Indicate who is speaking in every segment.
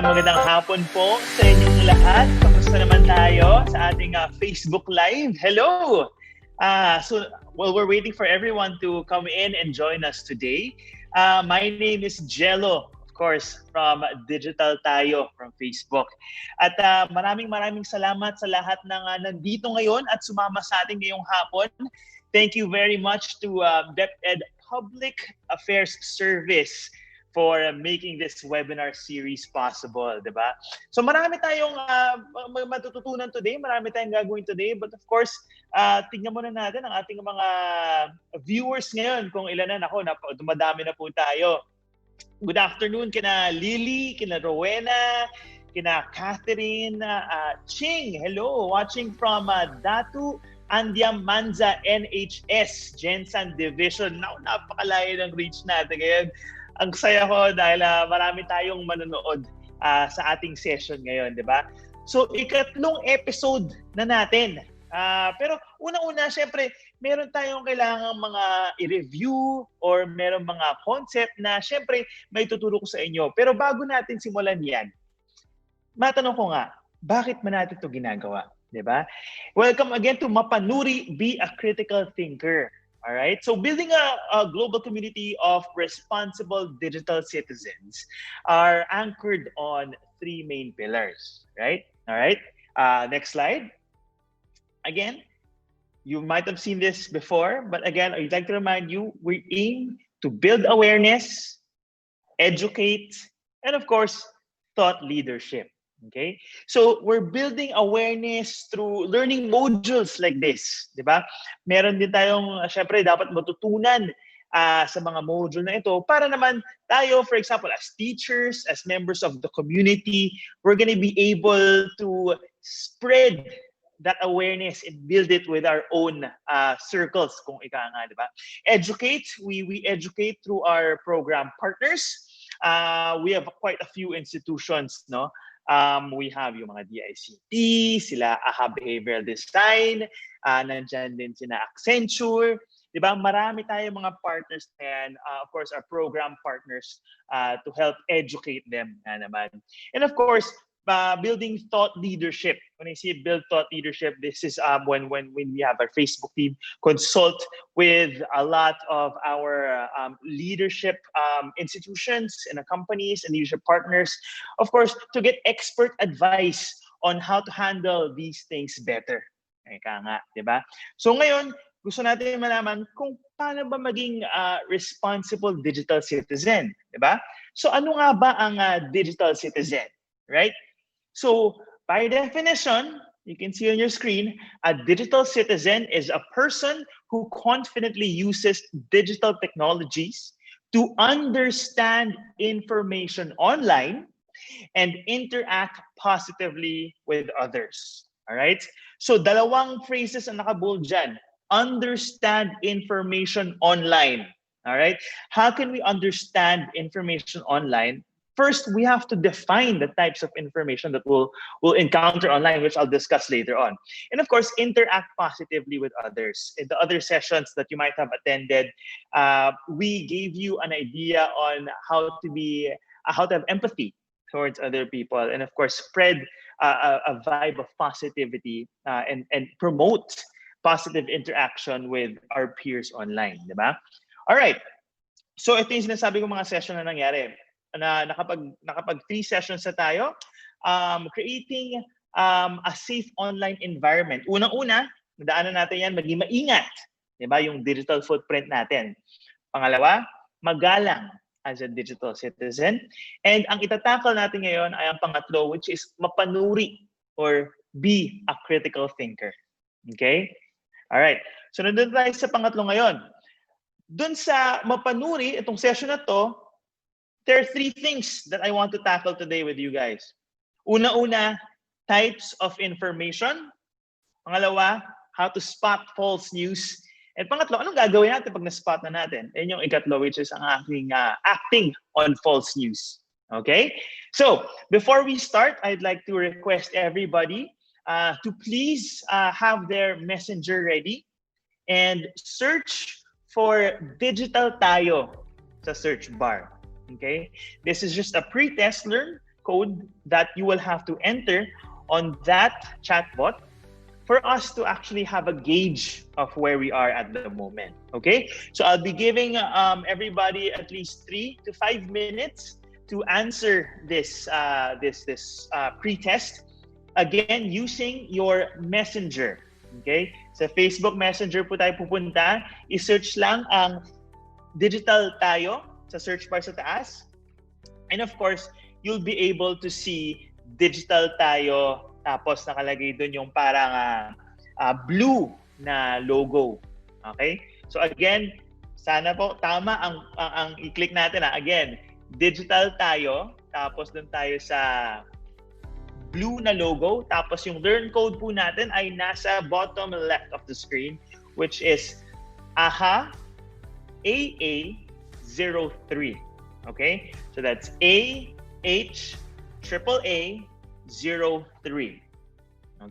Speaker 1: magandang hapon po sa inyong lahat. Kamusta naman tayo sa ating Facebook Live? Hello! While we're waiting for everyone to come in and join us today, my name is Jello, of course, from Digital Tayo from Facebook. At maraming salamat sa lahat ng nandito ngayon at sumama sa ating ngayong hapon. Thank you very much to DepEd Public Affairs Service for making this webinar series possible, di ba? So marami tayong matututunan today, marami tayong gagawin today, but of course, tingnan muna natin ang ating mga viewers ngayon, kung ilan na, dumadami na po tayo. Good afternoon kina Lily, kina Rowena, kina Catherine, Ching, hello, watching from Datu, Andiam Manza, NHS, Jensen Division. Napakalayo ng reach natin ngayon. Ang saya ko dahil marami tayong manonood sa ating session ngayon, di ba? So, ikatlong episode na natin. Pero una-una, syempre, meron tayong kailangang mga i-review or meron mga concept na syempre may tuturo ko sa inyo. Pero bago natin simulan yan, matanong ko nga, bakit man natin ito ginagawa? Di ba? Welcome again to Mapanuri, Be a Critical Thinker. All right. So building a global community of responsible digital citizens are anchored on three main pillars, right? All right. Next slide. Again, you might have seen this before, but again, I'd like to remind you, we aim to build awareness, educate, and of course, thought leadership. Okay? So, we're building awareness through learning modules like this, di ba? Meron din tayong, syempre, dapat matutunan sa mga module na ito para naman tayo, for example, as teachers, as members of the community, we're gonna be able to spread that awareness and build it with our own circles, kung ika nga, di ba? Educate, we educate through our program partners. We have quite a few institutions, no? We have yung mga DICT, sila AHA Behavioral Design, nandyan din sina Accenture, di ba? Marami tayong mga partners na yan, of course, our program partners to help educate them na naman. And of course, building thought leadership. When I say build thought leadership, this is when we have our Facebook team consult with a lot of our leadership institutions and companies and leadership partners, of course, to get expert advice on how to handle these things better. Ika nga, di ba? So ngayon, gusto natin malaman kung paano ba maging responsible digital citizen, di ba? So ano nga ba ang digital citizen, right? So, by definition, you can see on your screen, a digital citizen is a person who confidently uses digital technologies to understand information online and interact positively with others. All right? So, dalawang phrases ang nakabold dyan. Understand information online. All right? How can we understand information online? First, we have to define the types of information that we'll encounter online, which I'll discuss later on. And of course, interact positively with others. In the other sessions that you might have attended, we gave you an idea on how to have empathy towards other people, and of course, spread a vibe of positivity and promote positive interaction with our peers online, di ba? All right. So ito yung sinasabi ko mga session na nangyari. Na nakapag 3 sessions na tayo, creating a safe online environment. Unang-una, nadaanan natin yan, maging maingat, di ba, yung digital footprint natin. Pangalawa, magalang as a digital citizen. And ang itatakal natin ngayon ay ang pangatlo, which is mapanuri or be a critical thinker. Okay? Alright. So nandun tayo sa pangatlo ngayon. Dun sa mapanuri, itong session na to, there are 3 things that I want to tackle today with you guys. Una-una, types of information. Pangalawa, how to spot false news. And pangatlo, anong gagawin natin pag na-spot na natin? Yan yung ikatlo, which is ang aking acting on false news. Okay? So, before we start, I'd like to request everybody to please have their messenger ready and search for Digital Tayo sa search bar. Okay? This is just a pre-test. code that you will have to enter on that chatbot for us to actually have a gauge of where we are at the moment. Okay? So I'll be giving everybody at least 3 to 5 minutes to answer this pre-test. Again, using your messenger. Okay? Sa Facebook Messenger po tayo pupunta. I-search lang ang Digital Tayo sa search bar sa taas. And of course, you'll be able to see Digital Tayo, tapos nakalagay doon yung parang blue na logo. Okay? So again, sana po tama ang i-click natin. Again, Digital Tayo, tapos doon tayo sa blue na logo, tapos yung learn code po natin ay nasa bottom left of the screen, which is AHA AA03. Okay? So that's AHAAA03.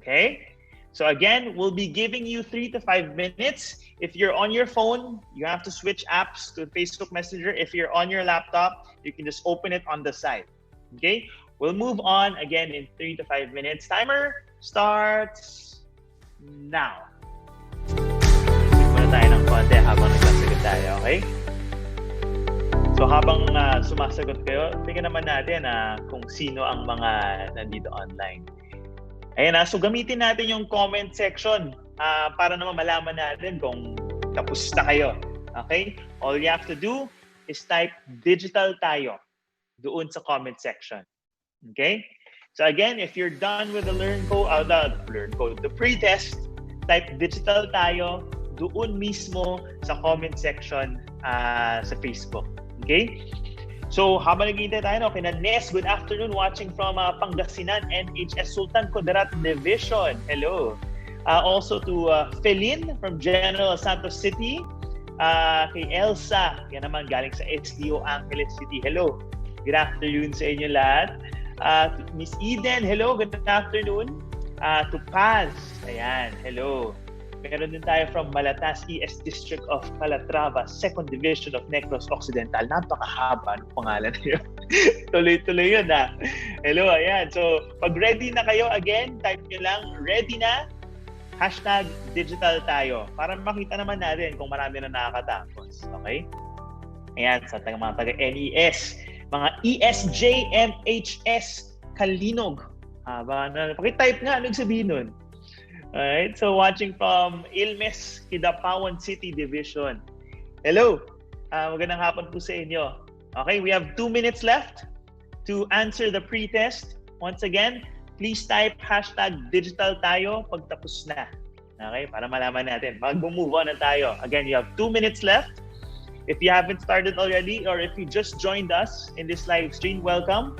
Speaker 1: Okay? So again, we'll be giving you 3 to 5 minutes. If you're on your phone, you have to switch apps to Facebook Messenger. If you're on your laptop, you can just open it on the side. Okay? We'll move on again in 3 to 5 minutes. Timer starts now. Muna tayo ng konti habang nagsasagot tayo, okay? So habang sumasagot kayo, tingnan naman natin kung sino ang mga nandito online. Ayan so gamitin natin yung comment section para naman malaman natin kung tapos na kayo. Okay? All you have to do is type Digital Tayo doon sa comment section. Okay? So again, if you're done with the the pre-test, type Digital Tayo doon mismo sa comment section sa Facebook. Okay? So, habang naghihintay tayo, kina Nes, good afternoon, watching from Pangasinan, NHS Sultan Kudarat Division. Hello. Also to Felin from General Santos City. Kay Elsa, yan naman galing sa SDO Angeles City. Hello. Good afternoon sa inyo lahat. Miss Eden, hello, good afternoon. To Paz, ayan, hello. Meron din tayo from Malatas ES District of Calatrava, 2nd Division of Negros Occidental. Napakahaba ng pangalan niyo. Tuloy-tuloy yun Hello, ayan. So, pag ready na kayo, again, type nyo lang, ready na, #Digital Tayo. Para makita naman natin kung marami na nakakatapos. Okay? Ayan, sa mga taga-NES, mga ESJ, MHS, Kalinog. Pakitype nga, anong sabihin nun? Alright, so watching from Ilmes, Kidapawan City Division. Hello, magandang hapon po sa inyo. Okay, we have 2 minutes left to answer the pre-test. Once again, please type #Digital Tayo pag tapos na. Okay, para malaman natin. Mag-move on na tayo. Again, you have 2 minutes left. If you haven't started already or if you just joined us in this live stream, welcome.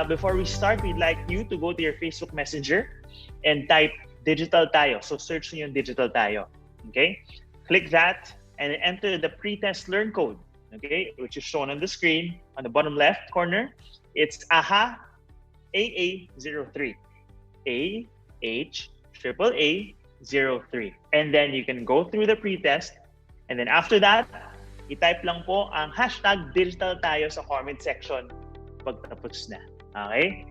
Speaker 1: Before we start, we'd like you to go to your Facebook Messenger and type Digital Tayo. So search nyo yung Digital Tayo. Okay? Click that and enter the pre-test learn code. Okay? Which is shown on the screen on the bottom left corner. It's AHA AA03. AHAAA03. And then you can go through the pre-test. And then after that, i-type lang po ang #Digital Tayo sa comment section pag tapos na. Okay?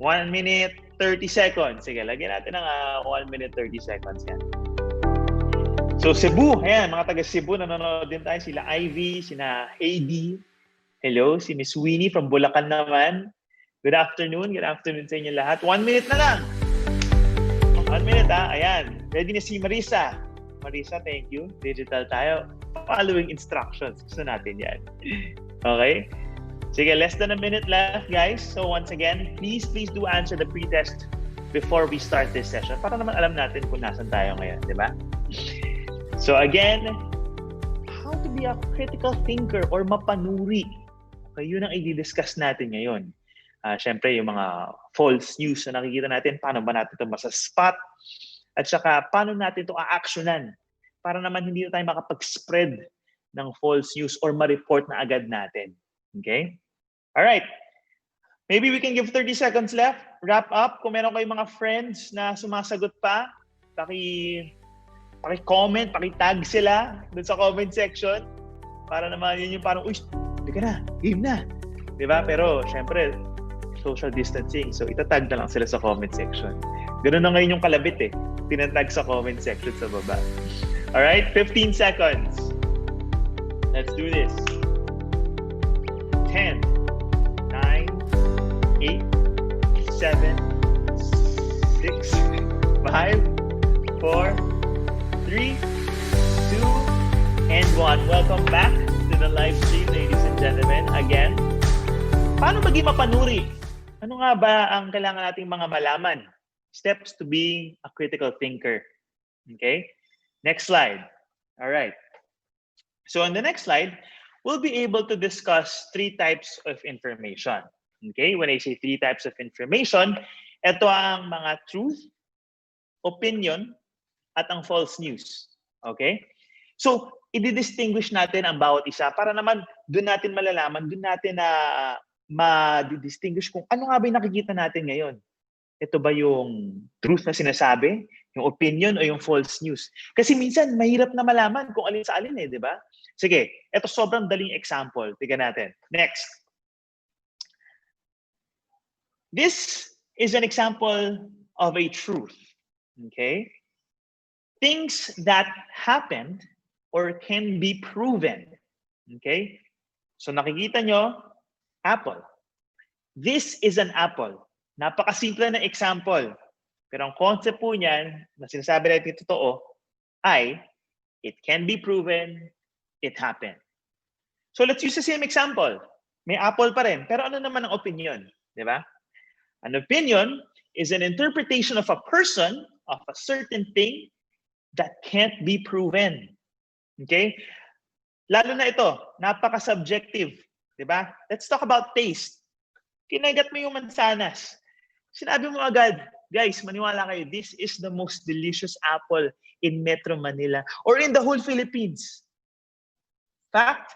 Speaker 1: 1 minute, 30 seconds. Sige, lagyan natin ng 1 minute, 30 seconds yan. So, Cebu. Ayan, mga taga Cebu, nanonood din tayo. Sila Ivy, sina Heidi. Hello, si Miss Winnie from Bulacan naman. Good afternoon. Good afternoon sa inyo lahat. 1 minute na lang. 1 minute, Ayan. Ready na si Marisa. Marisa, thank you. Digital Tayo. Following instructions. Gusto natin yan. Okay? Sige, less than a minute left, guys. So once again, please do answer the pre-test before we start this session para naman alam natin kung nasan tayo ngayon, di ba? So again, how to be a critical thinker or mapanuri. Okay, yun ang i-discuss natin ngayon. Siyempre, yung mga false news na nakikita natin, paano ba natin ito masa-spot? At saka, paano natin ito a-actionan para naman hindi na tayo makapag-spread ng false news or ma-report na agad natin. Okay? All right. Maybe we can give 30 seconds left. Wrap up. Kung meron kayong mga friends na sumasagot pa, paki-comment, paki-tag sila dun sa comment section para naman yun yung parang, uy, hindi ka na, game na. Diba? Pero, syempre, social distancing. So itatag na lang sila sa comment section. Ganun na ngayon yung kalabit eh. Tinatag sa comment section sa baba. Alright, 15 seconds. Let's do this. 10, 9, 8, 7, 6, 5, 4, 3, 2, and 1. Welcome back to the live stream, ladies and gentlemen. Again, paano maging mapanuri? Ano nga ba ang kailangan nating mga malaman? Steps to being a critical thinker. Okay? Next slide. All right. So on the next slide, we'll be able to discuss 3 types of information. Okay? When I say 3 types of information, ito ang mga truth, opinion, at ang false news. Okay? So, i-distinguish natin ang bawat isa para naman doon natin malalaman, doon natin na ma-distinguish kung ano nga ba yung nakikita natin ngayon. Ito ba yung truth na sinasabi, yung opinion o yung false news? Kasi minsan mahirap na malaman kung alin sa alin eh, di ba? Sige, ito sobrang daling example. Tingnan natin. Next. This is an example of a truth. Okay? Things that happened or can be proven. Okay? So nakikita nyo, apple. This is an apple. Napakasimple na example. Pero ang concept po niyan, na sinasabi natin totoo, ay it can be proven, it happened. So let's use the same example. May apple pa rin, pero ano naman ang opinion? Di ba? An opinion is an interpretation of a person of a certain thing that can't be proven. Okay? Lalo na ito, napaka-subjective. Di ba? Let's talk about taste. Kinagat mo yung mansanas. Sinabi mo agad, guys, maniwala kayo, this is the most delicious apple in Metro Manila or in the whole Philippines. Fact,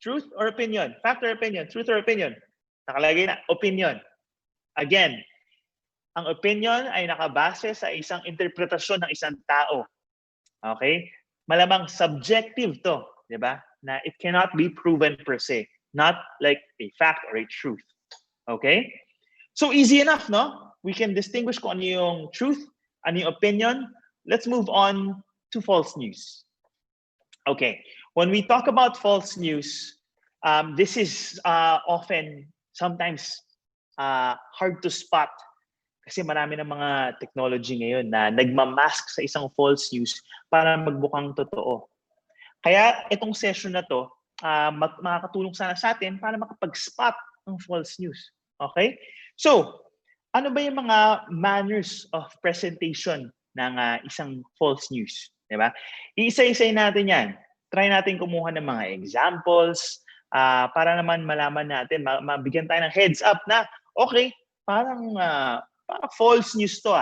Speaker 1: truth, or opinion? Fact or opinion? Truth or opinion? Nakalagay na, opinion. Again, ang opinion ay nakabase sa isang interpretasyon ng isang tao. Okay? Malamang subjective to, di ba? Na it cannot be proven per se. Not like a fact or a truth. Okay? So easy enough, no? We can distinguish kung ano yung truth, ano yung opinion. Let's move on to false news. Okay. When we talk about false news, this is often, sometimes hard to spot kasi marami ng mga technology ngayon na nagmamask sa isang false news para magbukang totoo. Kaya itong session na to, makakatulong sana sa atin para makapag-spot ng false news. Okay? So, ano ba yung mga manners of presentation ng isang false news? Diba? Iisa-isay natin yan. Try natin kumuha ng mga examples para naman malaman natin, mabigyan tayo ng heads up na, okay, parang false news to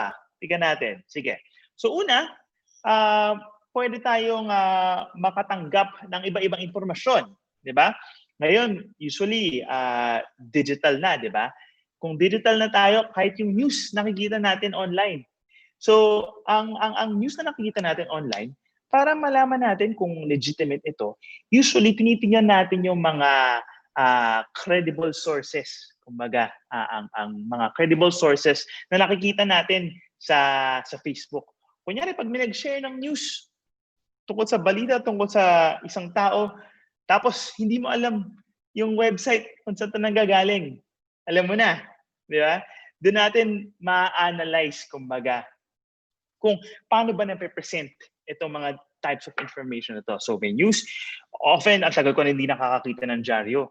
Speaker 1: Tignan natin. Sige. So una, pwede tayong makatanggap ng iba-ibang impormasyon. Diba? Ngayon, usually, digital na, di ba? Kung digital na tayo, kahit yung news nakikita natin online. So, ang news na nakikita natin online, para malaman natin kung legitimate ito, usually tinitingnan natin yung mga credible sources. Kumbaga, ang mga credible sources na nakikita natin sa Facebook. Kunyari, pag may nag-share ng news tungkol sa balita, tungkol sa isang tao, tapos, hindi mo alam yung website kung saan ito nanggagaling. Alam mo na, di ba? Doon natin ma-analyze, kumbaga, kung paano ba na-present itong mga types of information na ito. So, may news. Often, ang tagal ko na hindi nakakakita ng dyaryo.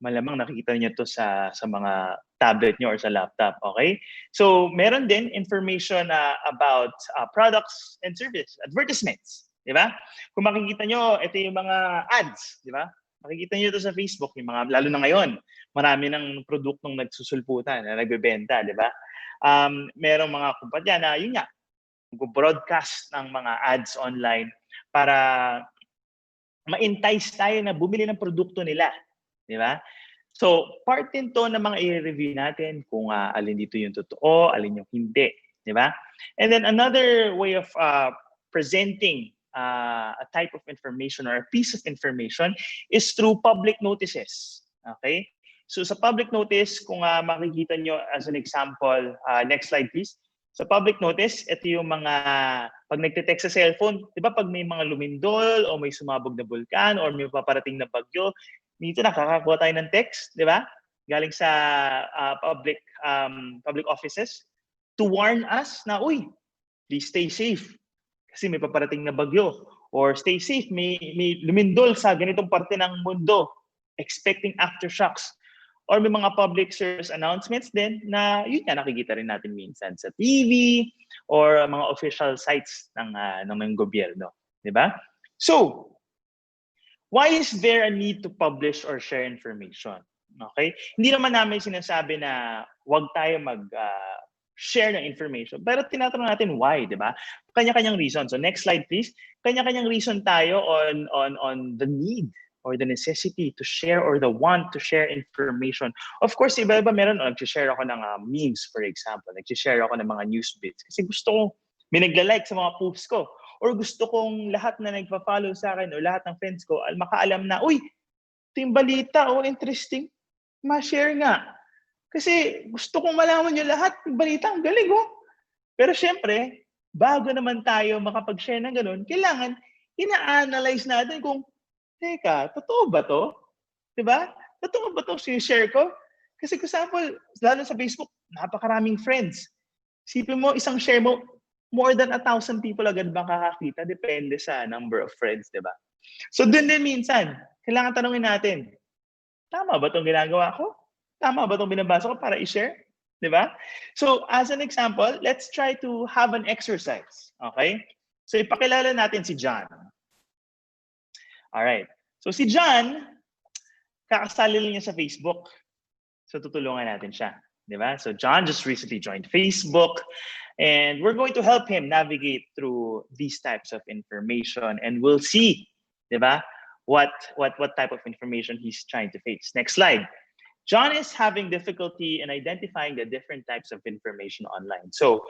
Speaker 1: Malamang nakikita niyo ito sa mga tablet niyo or sa laptop. Okay? So, meron din information about products and services, advertisements. Di ba? Kung makikita nyo, ito yung mga ads, di ba? Makikita nyo ito sa Facebook, yung mga, lalo na ngayon, marami ng produktong nagsusulputan, na nagbebenta, di ba? Merong mga kumpanya na, yun nga, broadcast ng mga ads online para ma-entice tayo na bumili ng produkto nila, di ba? So, part din to na mga i-review natin kung alin dito yung totoo, alin yung hindi, di ba? And then another way of presenting a type of information or a piece of information is through public notices. Okay? So sa public notice, kung makikita nyo as an example, next slide please. Sa public notice, ito yung mga, pag nagte-text sa cellphone, di ba pag may mga lumindol o may sumabog na bulkan or may paparating na bagyo, dito nakakakuha tayo ng text, di ba? Galing sa public offices to warn us na, uy, please stay safe kasi may paparating na bagyo. Or stay safe, may lumindol sa ganitong parte ng mundo, expecting aftershocks. Or may mga public service announcements din na yun nga nakikita rin natin minsan sa TV or mga official sites ng gobyerno, di ba? So, why is there a need to publish or share information? Okay? Hindi naman namin sinasabi na wag tayo share ng information, pero tinatanong natin why, di ba? Kanya-kanyang reason. So next slide please. Kanya-kanyang reason tayo on the need or the necessity to share or the want to share information. Of course, iba-iba meron. Nag-share ako ng memes, for example. Nag-share ako ng mga news bits. Kasi gusto ko, may nagla-like sa mga posts ko. Or gusto kong lahat na nagpa-follow sa akin o lahat ng friends ko makaalam na, uy, ito yung balita, interesting. Ma-share nga. Kasi gusto kong malaman yung lahat ng balita. Ang galing, Pero syempre, bago naman tayo makapag-share ng ganun, kailangan ina-analyze natin kung teka, totoo ba to? Diba? Totoo ba to share ko? Kasi for example, lalo sa Facebook, napakaraming friends. Sipin mo, isang share mo, more than 1,000 people agad bang kakakita? Depende sa number of friends, diba? So dun din minsan, kailangan tanungin natin, tama ba itong ginagawa ko? Tama ba itong binabasa ko para i-share? Diba? So as an example, let's try to have an exercise. Okay? So ipakilala natin si John. Alright. So si John, kakasali lang niya sa Facebook. So tutulungan natin siya. Diba? So John just recently joined Facebook and we're going to help him navigate through these types of information and we'll see, diba, what type of information he's trying to face. Next slide. John is having difficulty in identifying the different types of information online. So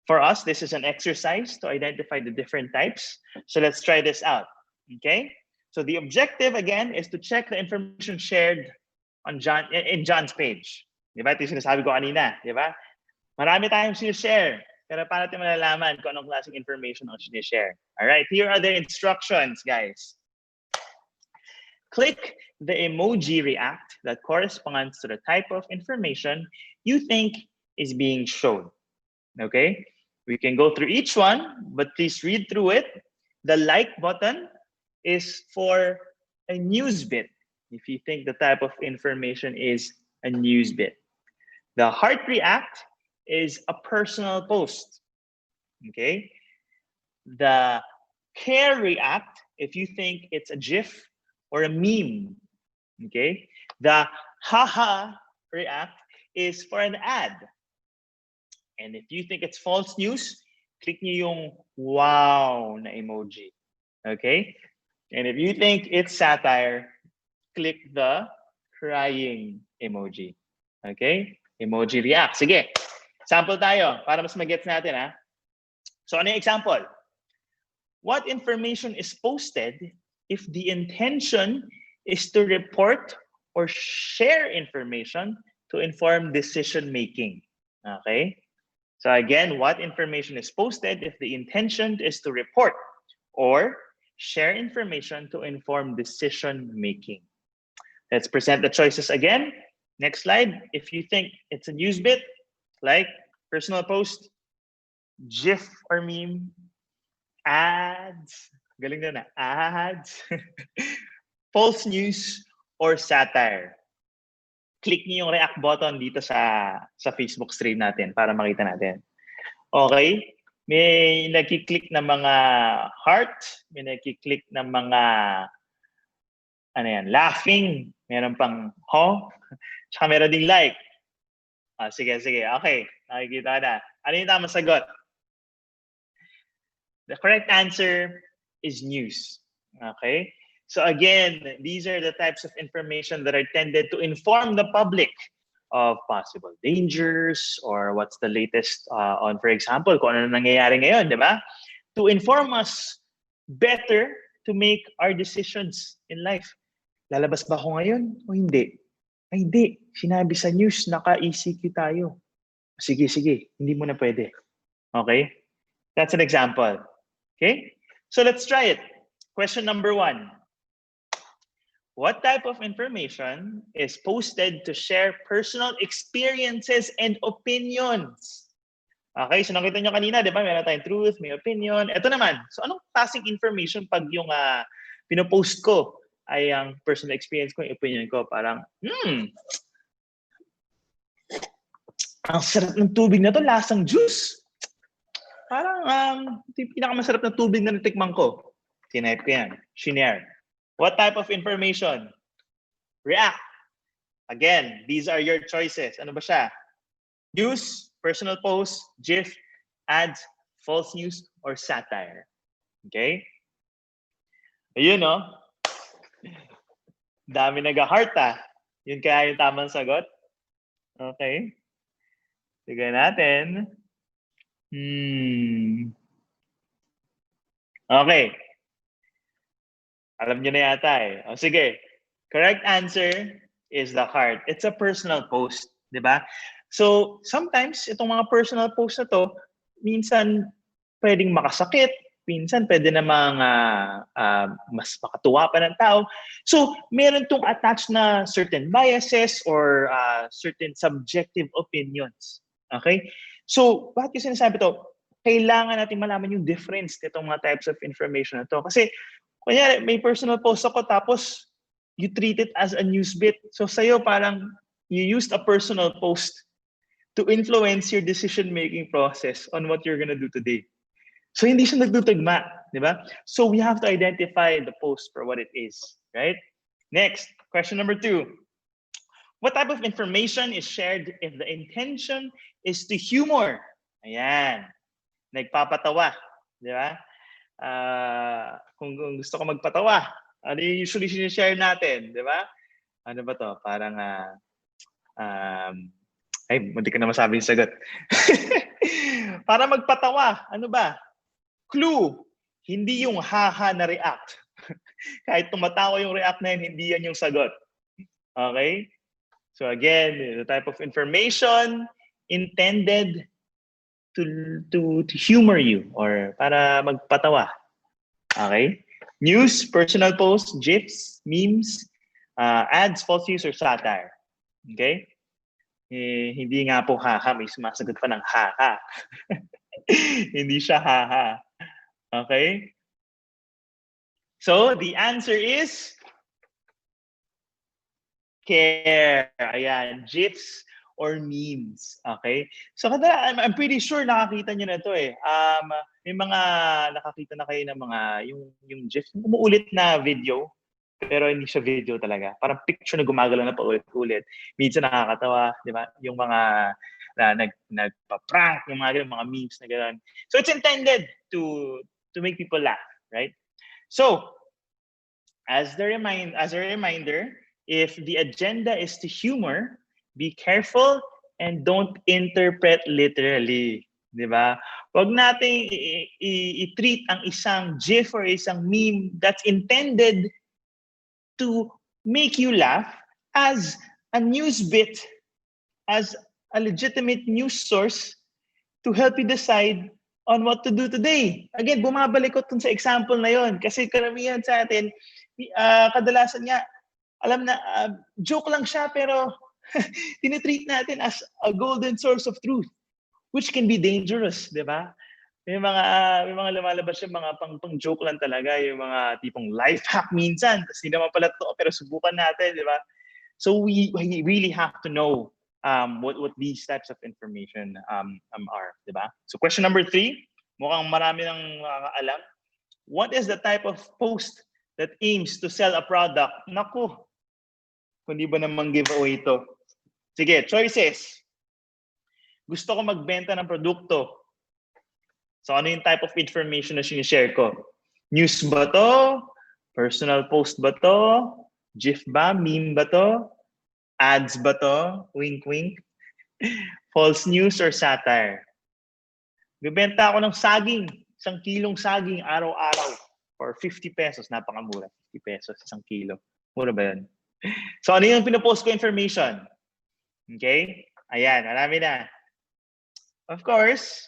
Speaker 1: for us, this is an exercise to identify the different types. So let's try this out. Okay? So the objective, again, is to check the information shared on in John's page. Diba? Ito yung sinasabi ko kanina. Diba? Marami tayong sinishare. Pero paano natin malalaman kung anong klaseng information ang sinishare? Alright, here are the instructions, guys. Click the emoji react that corresponds to the type of information you think is being shown. Okay? We can go through each one, but please read through it. The like button is for a news bit, if you think the type of information is a news bit. The heart react is a personal post. Okay? The care react, if you think it's a GIF or a meme. Okay? The haha react is for an ad. And if you think it's false news, click nyo yung wow na emoji. Okay? And if you think it's satire, click the crying emoji. Okay? Emoji react. Sige. Sample tayo para mas mag-gets natin, ha? So ano yung example? What information is posted if the intention is to report or share information to inform decision making? Okay? So again, what information is posted if the intention is to report or share information to inform decision making? Let's present the choices again. Next slide. If you think it's a news bit, like personal post, GIF or meme, ads, galing na ads, false news, or satire. Click niyo yung react button dito sa Facebook stream natin para makita natin. Okay? May nagki-click na mga heart, may nagki-click na mga laughing, meron pang tsaka meron ding like. Sige. Okay, nakikita na. Ano yung tamang sagot? The correct answer is news. Okay? So again, these are the types of information that are tended to inform the public of possible dangers or what's the latest on, for example, kung ano nangyayari ngayon, di ba? To inform us better to make our decisions in life. Lalabas ba ako ngayon o hindi? Ay, hindi. Sinabi sa news, naka-ECQ tayo. Sige, sige. Hindi mo na pwede. Okay? That's an example. Okay? So let's try it. Question number 1. What type of information is posted to share personal experiences and opinions? Okay, so nakita nyo kanina, di ba? Meron tayong truth, may opinion. Ito naman, so anong klaseng information pag yung pinopost ko ay ang personal experience ko, yung opinion ko? Parang, ang sarap ng tubig na to, lasang juice. Parang, yung pinakamasarap na tubig na natikman ko. Tinype ko yan. Shinare. What type of information? React. Again, these are your choices. Ano ba siya? News, personal post, GIF, ads, false news, or satire. Okay? Ayun, no? Dami nag-heart, Yun kaya yung tamang sagot? Okay. Tignan natin. Okay. Alam niyo na yata O sige. Correct answer is the heart. It's a personal post, di ba? So, sometimes, itong mga personal post na to, minsan pwedeng makasakit, minsan pwede namang mas makatuwa pa ng tao. So, meron tong attached na certain biases or certain subjective opinions. Okay? So, bakit yung sinasabi to? Kailangan natin malaman yung difference nitong mga types of information na to. Kasi, kunyari, may personal post ako tapos you treat it as a news bit. So, sa'yo parang you used a personal post to influence your decision-making process on what you're gonna do today. So, hindi siya nagtutugma, di ba? So, we have to identify the post for what it is, right? Next, question number 2. What type of information is shared if the intention is to humor? Ayan. Nagpapatawa, di ba? Kung gusto ko magpatawa, ano yung usually sinishare natin, di ba? Ano ba to? Parang, ay, hindi ko na masabi yung sagot. Para magpatawa, ano ba? Clue, hindi yung haha na react. Kahit tumatawa yung react na yun, hindi yan yung sagot. Okay? So again, the type of information intended to humor you or para magpatawa. Okay? News, personal posts, GIFs, memes, ads, false news, or satire. Okay? Hindi nga po haha, may sumasagot pa ng haha. Hindi siya haha. Okay? So, the answer is care. Ayan, GIFs or memes. Okay? So, I'm pretty sure nakakita nyo na ito may mga nakakita na kayo ng mga, yung GIF, umuulit na video, pero hindi siya video talaga. Parang picture na gumagalaw na paulit-ulit. Minsan nakakatawa, di ba? Yung mga nagpa-prank, yung mga memes na gano'n. So, it's intended to make people laugh, right? So, as a reminder, if the agenda is to humor, be careful and don't interpret literally. Di ba? Huwag nating i-treat ang isang GIF or isang meme that's intended to make you laugh as a news bit, as a legitimate news source to help you decide on what to do today. Again, bumabalik ko sa example na yon kasi karamihan sa atin, kadalasan nga, alam na, joke lang siya pero tinitreat natin as a golden source of truth, which can be dangerous, di ba? May mga lumalabas yung mga pang joke lang talaga, yung mga tipong life hack minsan, kasi hindi naman pala to, pero subukan natin, di ba? So we really have to know what these types of information are, di ba? So question number 3, mukhang marami nang alam. What is the type of post that aims to sell a product? Naku, kundi ba namang giveaway ito? Sige, choices. Gusto ko magbenta ng produkto. So ano yung type of information na sinishare ko? News ba to? Personal post ba to? GIF ba? Meme ba to? Ads ba to? Wink, wink. False news or satire? Bibenta ako ng saging. 1 kilong saging araw-araw for 50 pesos. Napakamura. 50 pesos, 1 kilo. Mura ba yun? So ano yung pinopost ko information? Okay? Ayan, marami na. Of course,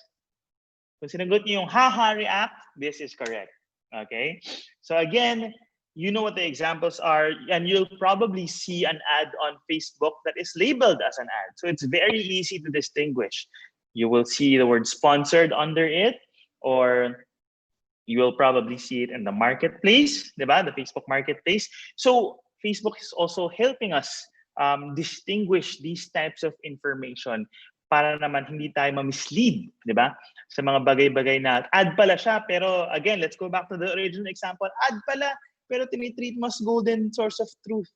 Speaker 1: kung sinagot niyo yung haha react, this is correct. Okay? So again, you know what the examples are, and you'll probably see an ad on Facebook that is labeled as an ad. So it's very easy to distinguish. You will see the word sponsored under it, or you will probably see it in the marketplace, diba? The Facebook marketplace. So Facebook is also helping us distinguish these types of information para naman hindi tayo ma-mislead, diba? Sa mga bagay-bagay na ad pala siya, pero again, let's go back to the original example. Ad pala, pero tinitreat mo as golden source of truth,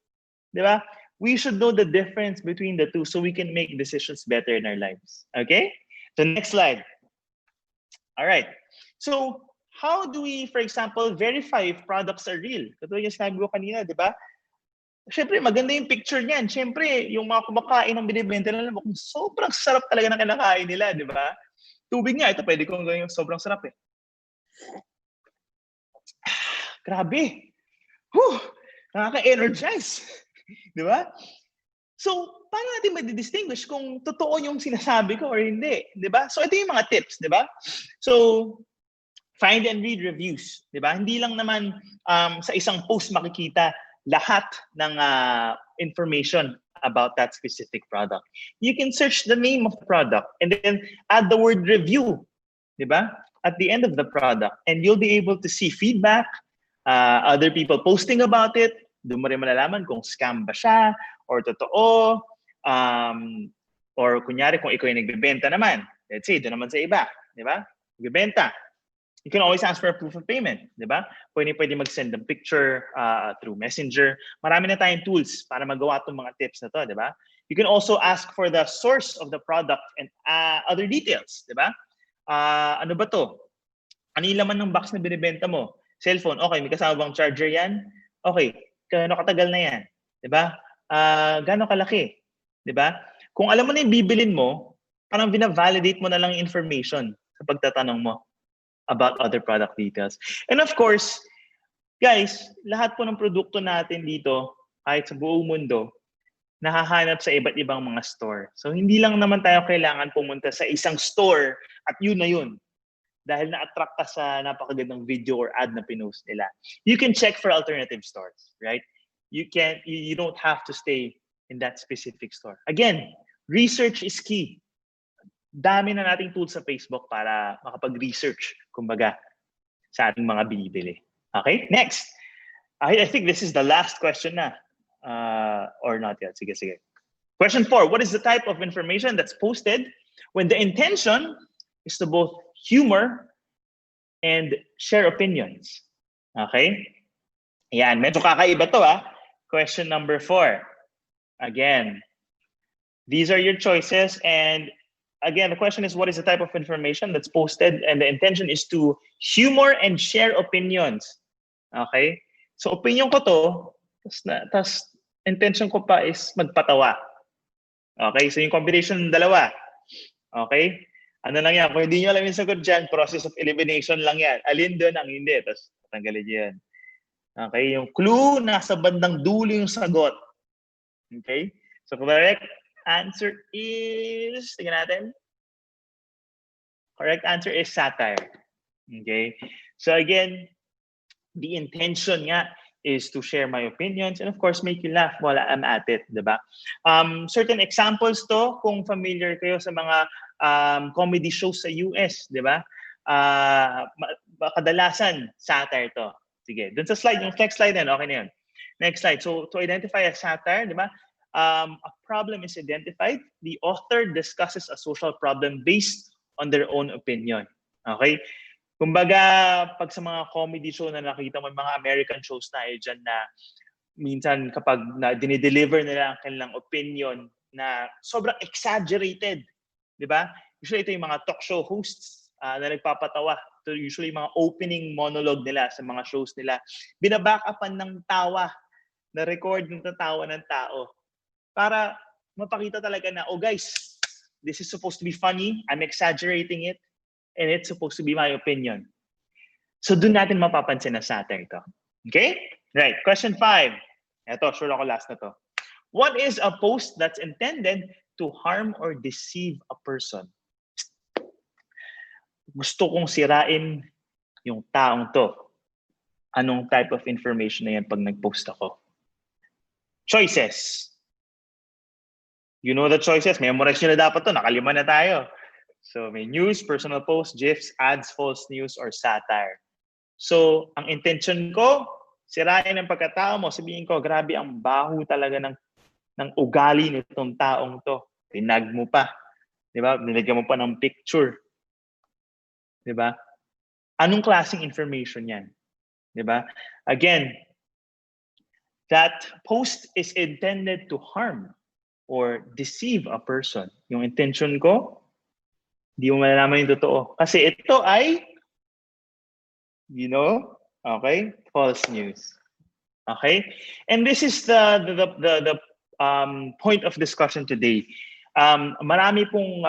Speaker 1: diba? We should know the difference between the two so we can make decisions better in our lives. Okay? So next slide. All right. So how do we, for example, verify if products are real? Katulad yung sinabi ko kanina, di ba? Siyempre, maganda yung picture niyan. Siyempre, yung mga kumakain ng binibenta nila, kung sobrang sarap talaga ng kinakain nila, di ba? Tubig nga, ito pwede kong gawin yung sobrang sarap eh. Grabe. Whew! Nakaka-energize. Di ba? So, paano natin ma-distinguish kung totoo yung sinasabi ko or hindi? Di ba? So, ito yung mga tips, di ba? So, find and read reviews, 'di ba? Hindi lang naman sa isang post makikita lahat ng information about that specific product. You can search the name of the product and then add the word review, 'di ba? At the end of the product, and you'll be able to see feedback, other people posting about it. Doon mo rin malalaman kung scam ba siya or totoo, or kunyari kung ikaw yung nagbebenta naman. Let's say, doon naman sa iba, 'di ba? Nagbebenta. You can always ask for a proof of payment, di ba? Pwede mag-send ng picture through Messenger. Marami na tayong tools para magawa itong mga tips na to, di ba? You can also ask for the source of the product and other details, di ba? Ano ba to? Ano yung laman ng box na binibenta mo? Cellphone, okay, may kasama bang charger yan? Okay, kano katagal na yan? Di ba? Gano'ng kalaki? Di ba? Kung alam mo na yung bibilin mo, parang bina-validate mo na lang yung information sa pagtatanong mo about other product details. And of course, guys, lahat po ng produkto natin dito, kahit sa buong mundo, nahahanap sa iba't ibang mga store. So hindi lang naman tayo kailangan pumunta sa isang store at yun na yun. Dahil na-attract ka sa napakagandang video or ad na pinost nila. You can check for alternative stores, right? You don't have to stay in that specific store. Again, research is key. Dami na nating tools sa Facebook para makapag-research, kumbaga, sa ating mga binibili. Okay, next. I think this is the last question na. Or not yet. Sige. Question 4. What is the type of information that's posted when the intention is to both humor and share opinions? Okay? Yan, medyo kakaiba to Question number 4. Again, these are your choices, and again, the question is, what is the type of information that's posted? And the intention is to humor and share opinions. Okay? So, opinion ko to, tas intention ko pa is magpatawa. Okay? So, yung combination ng dalawa. Okay? Ano lang yan? Kung hindi nyo alam yung sagot dyan, process of elimination lang yan. Alin doon ang hindi. Tapos, tanggalin nyo yan. Okay? Yung clue, nasa bandang dulo yung sagot. Okay? So, correct answer is, tingnan natin. Correct answer is satire. Okay? So again, the intention nga is to share my opinions and of course make you laugh while I'm at it, diba? Certain examples to, kung familiar kayo sa mga comedy shows sa US, diba? Kadalasan, satire to. Sige, dun sa slide, yung next slide okay na yun. Next slide. So to identify a satire, diba? A problem is identified. The author discusses a social problem based on their own opinion. Okay? Kumbaga, pag sa mga comedy show na nakita mo, mga American shows na dyan na minsan kapag dinideliver nila ang kanilang opinion na sobrang exaggerated. Di ba? Usually ito yung mga talk show hosts na nagpapatawa. Ito usually yung mga opening monologue nila sa mga shows nila. Binabackupan ng tawa, na record ng tawa ng tao. Para mapakita talaga na, oh guys, this is supposed to be funny, I'm exaggerating it, and it's supposed to be my opinion. So doon natin mapapansin na satire ito. Okay? Right. Question 5. Eto, sure ako last na to. What is a post that's intended to harm or deceive a person? Gusto kong sirain yung taong to. Anong type of information na yan pag nag-post ako? Choices. You know the choices. Memorize nyo na dapat to. Nakalima na tayo. So may news, personal posts, GIFs, ads, false news, or satire. So ang intention ko, sirain ang pagkatao mo. Sabihin ko, grabe ang baho talaga ng ugali nitong taong to. Tinag mo pa. Di ba? Nilagyan mo pa ng picture. Di ba? Anong klaseng information yan? Di ba? Again, that post is intended to harm or deceive a person. Yung intention ko, hindi mo malalaman yung totoo. Kasi ito ay, okay, false news. Okay? And this is the point of discussion today. Marami pong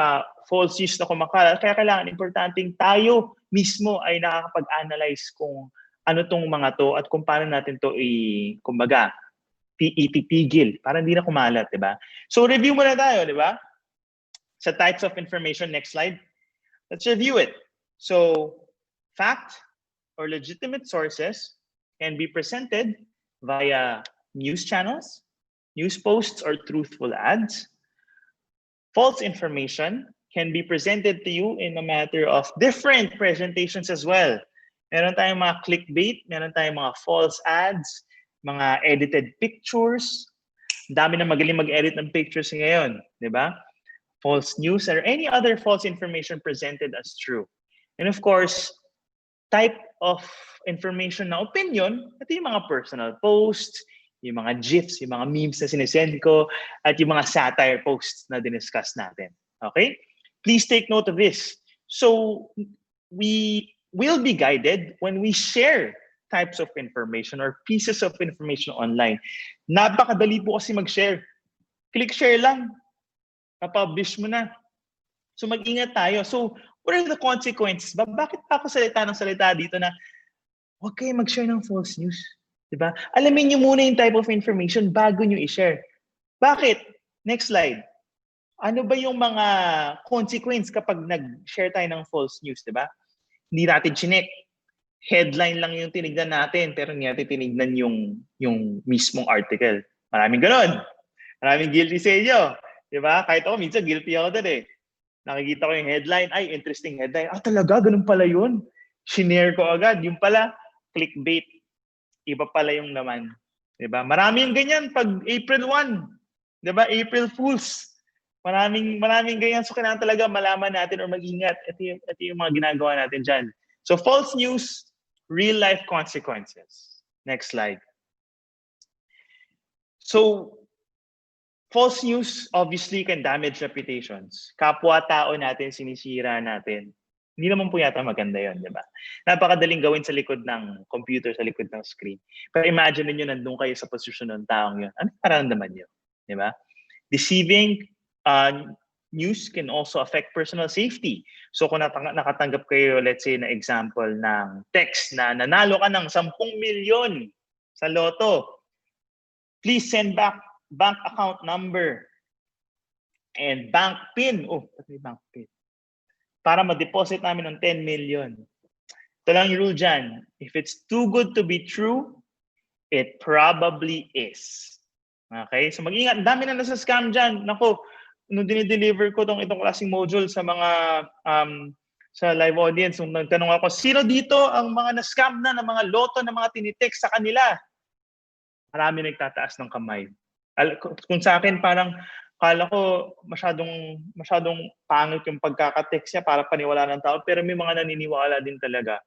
Speaker 1: false news na kumakalat, kaya kailangan importanteng tayo mismo ay nakakapag-analyze kung ano tong mga to at kung paano natin to kumbaga, ipitigil para hindi na kumalat, di ba? So review muna tayo, di ba? Sa types of information, next slide. Let's review it. So, fact or legitimate sources can be presented via news channels, news posts, or truthful ads. False information can be presented to you in a matter of different presentations as well. Meron tayong mga clickbait, meron tayong mga false ads, mga edited pictures. Dami na magaling mag-edit ng pictures ngayon, di ba? False news or any other false information presented as true. And of course, type of information na opinion, ito yung mga personal posts, yung mga GIFs, yung mga memes na sinesend ko, at yung mga satire posts na diniscuss natin. Okay? Please take note of this. So, we will be guided when we share types of information or pieces of information online. Napakadali po kasi mag-share. Click share lang. Na-publish mo na. So mag-ingat tayo. So what are the consequences? Bakit pa ako salita dito na huwag kayo mag-share ng false news? Diba? Alamin nyo muna yung type of information bago nyo i-share. Bakit? Next slide. Ano ba yung mga consequence kapag nag-share tayo ng false news? Diba? Hindi natin chinek. Headline lang yung tinignan natin pero hindi natin tinignan yung mismong article. Maraming ganon. Maraming guilty sa inyo. Diba? Kahit ako, minsan guilty ako doon eh. Nakikita ko yung headline, ay, interesting headline. Talaga? Ganun pala yun? Shinare ko agad. Yung pala, clickbait. Iba pala yung laman. Diba? Maraming ganyan pag April 1. Diba? April Fools. Maraming ganyan. So, kailangan talaga malaman natin or mag-ingat. Ito yung mga ginagawa natin dyan. So, false news, real-life consequences. Next slide. So, false news obviously can damage reputations. Kapwa-tao natin, sinisira natin. Hindi naman po yata maganda yun, di ba? Napakadaling gawin sa likod ng computer, sa likod ng screen. Pero imagine niyo nandun kayo sa posisyon ng taong yun. Ano nararamdaman niyo? Di ba? Deceiving news can also affect personal safety. So kung nakatanggap kayo, let's say, na example ng text na nanalo ka ng 10 milyon sa loto, please send back bank account number and bank PIN. Bank PIN. Para ma-deposit namin ng 10 million. Ito lang yung rule dyan. If it's too good to be true, it probably is. Okay? So mag-ingat. Dami na nasa scam dyan. Naku, nung dinideliver ko itong klaseng module sa mga sa live audience, nung nagtanong ako, sino dito ang mga na-scam na ng mga loto na mga tinitext sa kanila? Marami nagtataas ng kamay. Kung sa akin, parang kala ko masyadong pangit yung pagkakatext niya para paniwala ng tao, pero may mga naniniwala din talaga.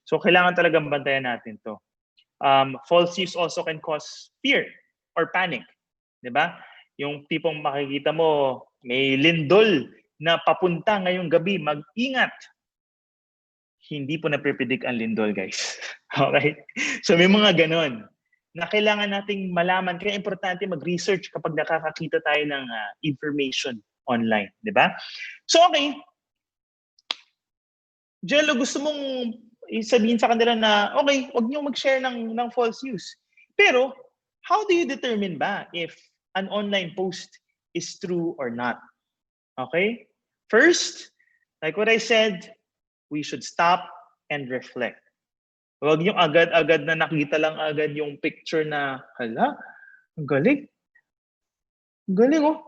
Speaker 1: So kailangan talagang bantayan natin to. False news also can cause fear or panic. Diba? Yung tipong makikita mo, may lindol na papunta ngayong gabi, mag-ingat. Hindi po na-predict ang lindol, guys. Okay? So may mga ganon na kailangan nating malaman. Kaya importante mag-research kapag nakakakita tayo ng information online. Di ba? So, okay. Jello, gusto mong sabihin sa kanila na, okay, huwag niyo mag-share ng false news. Pero, how do you determine ba if an online post is true or not? Okay? First, like what I said, we should stop and reflect. Huwag yung agad-agad na nakita lang agad yung picture na, hala, ang galing. Galing oh.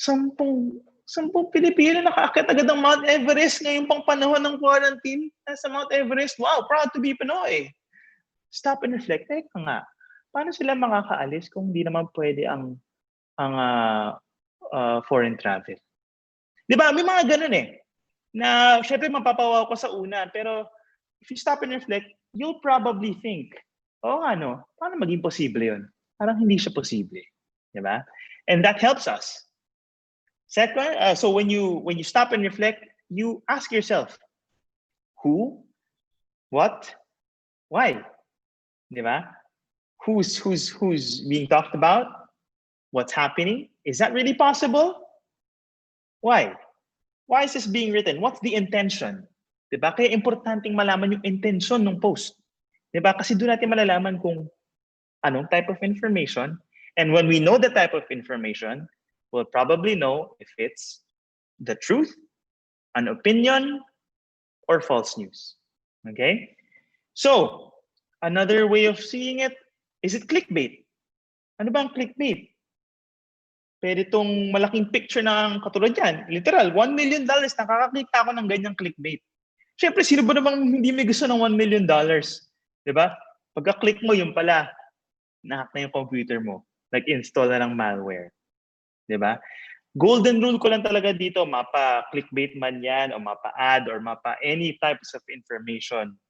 Speaker 1: Sampung Pilipino nakaakyat agad ng Mount Everest ngayong pang panahon ng quarantine. Nasa Mount Everest. Wow, proud to be Pinoy. Stop and reflect. Teka nga, paano sila makakaalis kung hindi naman pwede ang foreign travel? Di ba? May mga ganun eh. Na syempre mapapawaw ko sa una, pero if you stop and reflect, you'll probably think, oh ano, paano maging posible yun? Parang hindi siya posible. Di ba? And that helps us. Second, so when you stop and reflect, you ask yourself, who, what, why? Di ba? Who's being talked about? What's happening? Is that really possible? Why? Why is this being written? What's the intention? Di ba? Kaya importanteng malaman yung intention ng post. Di ba? Kasi doon natin malalaman kung anong type of information. And when we know the type of information, we'll probably know if it's the truth, an opinion, or false news. Okay? So, another way of seeing it, is it clickbait? Ano ba ang clickbait? Pwede itong malaking picture ng katulad yan. Literal, $1 million, nakakakita ako ng ganyang clickbait. Siyempre, sino ba namang hindi may gusto ng $1 million? Diba? Pagka-click mo, yung pala, na-hack na yung computer mo. Nag-install na ng malware. Diba? Golden rule ko lang talaga dito, mapa-clickbait man yan, o mapa-ad, or mapa any types of information.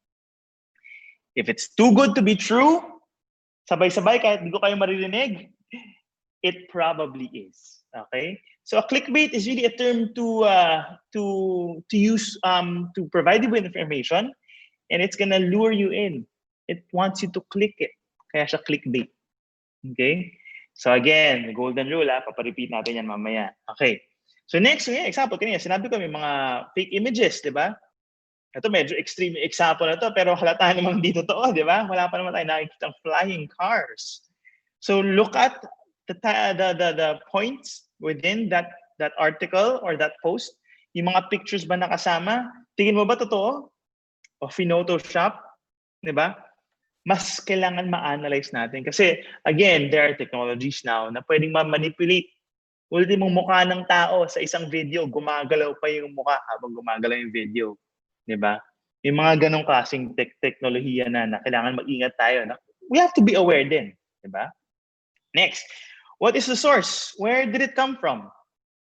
Speaker 1: If it's too good to be true, sabay-sabay, kahit di ko kayo maririnig, it probably is. Okay? So a clickbait is really a term to use to provide you with information, and it's gonna lure you in. It wants you to click it. Kaya siya clickbait. Okay? So again, the golden rule, paparepeat natin yan mamaya. Okay. So next, example, kanina, sinabi ko may mga fake images, di ba? Ito medyo extreme example na to, pero halata naman di totoo, di ba? Wala pa naman tayo nakikita ng flying cars. So look at the points within that article or that post. Yung mga pictures ba nakasama? Tingin mo ba totoo? O Photoshop? Di ba? Mas kailangan ma-analyze natin. Kasi, again, there are technologies now na pwedeng ma-manipulate. Ultimong mukha ng tao sa isang video, gumagalaw pa yung mukha habang gumagalaw yung video. Diba? Yung mga ganong klaseng teknolohiya na kailangan mag-ingat tayo. We have to be aware din. Diba? Next, what is the source? Where did it come from?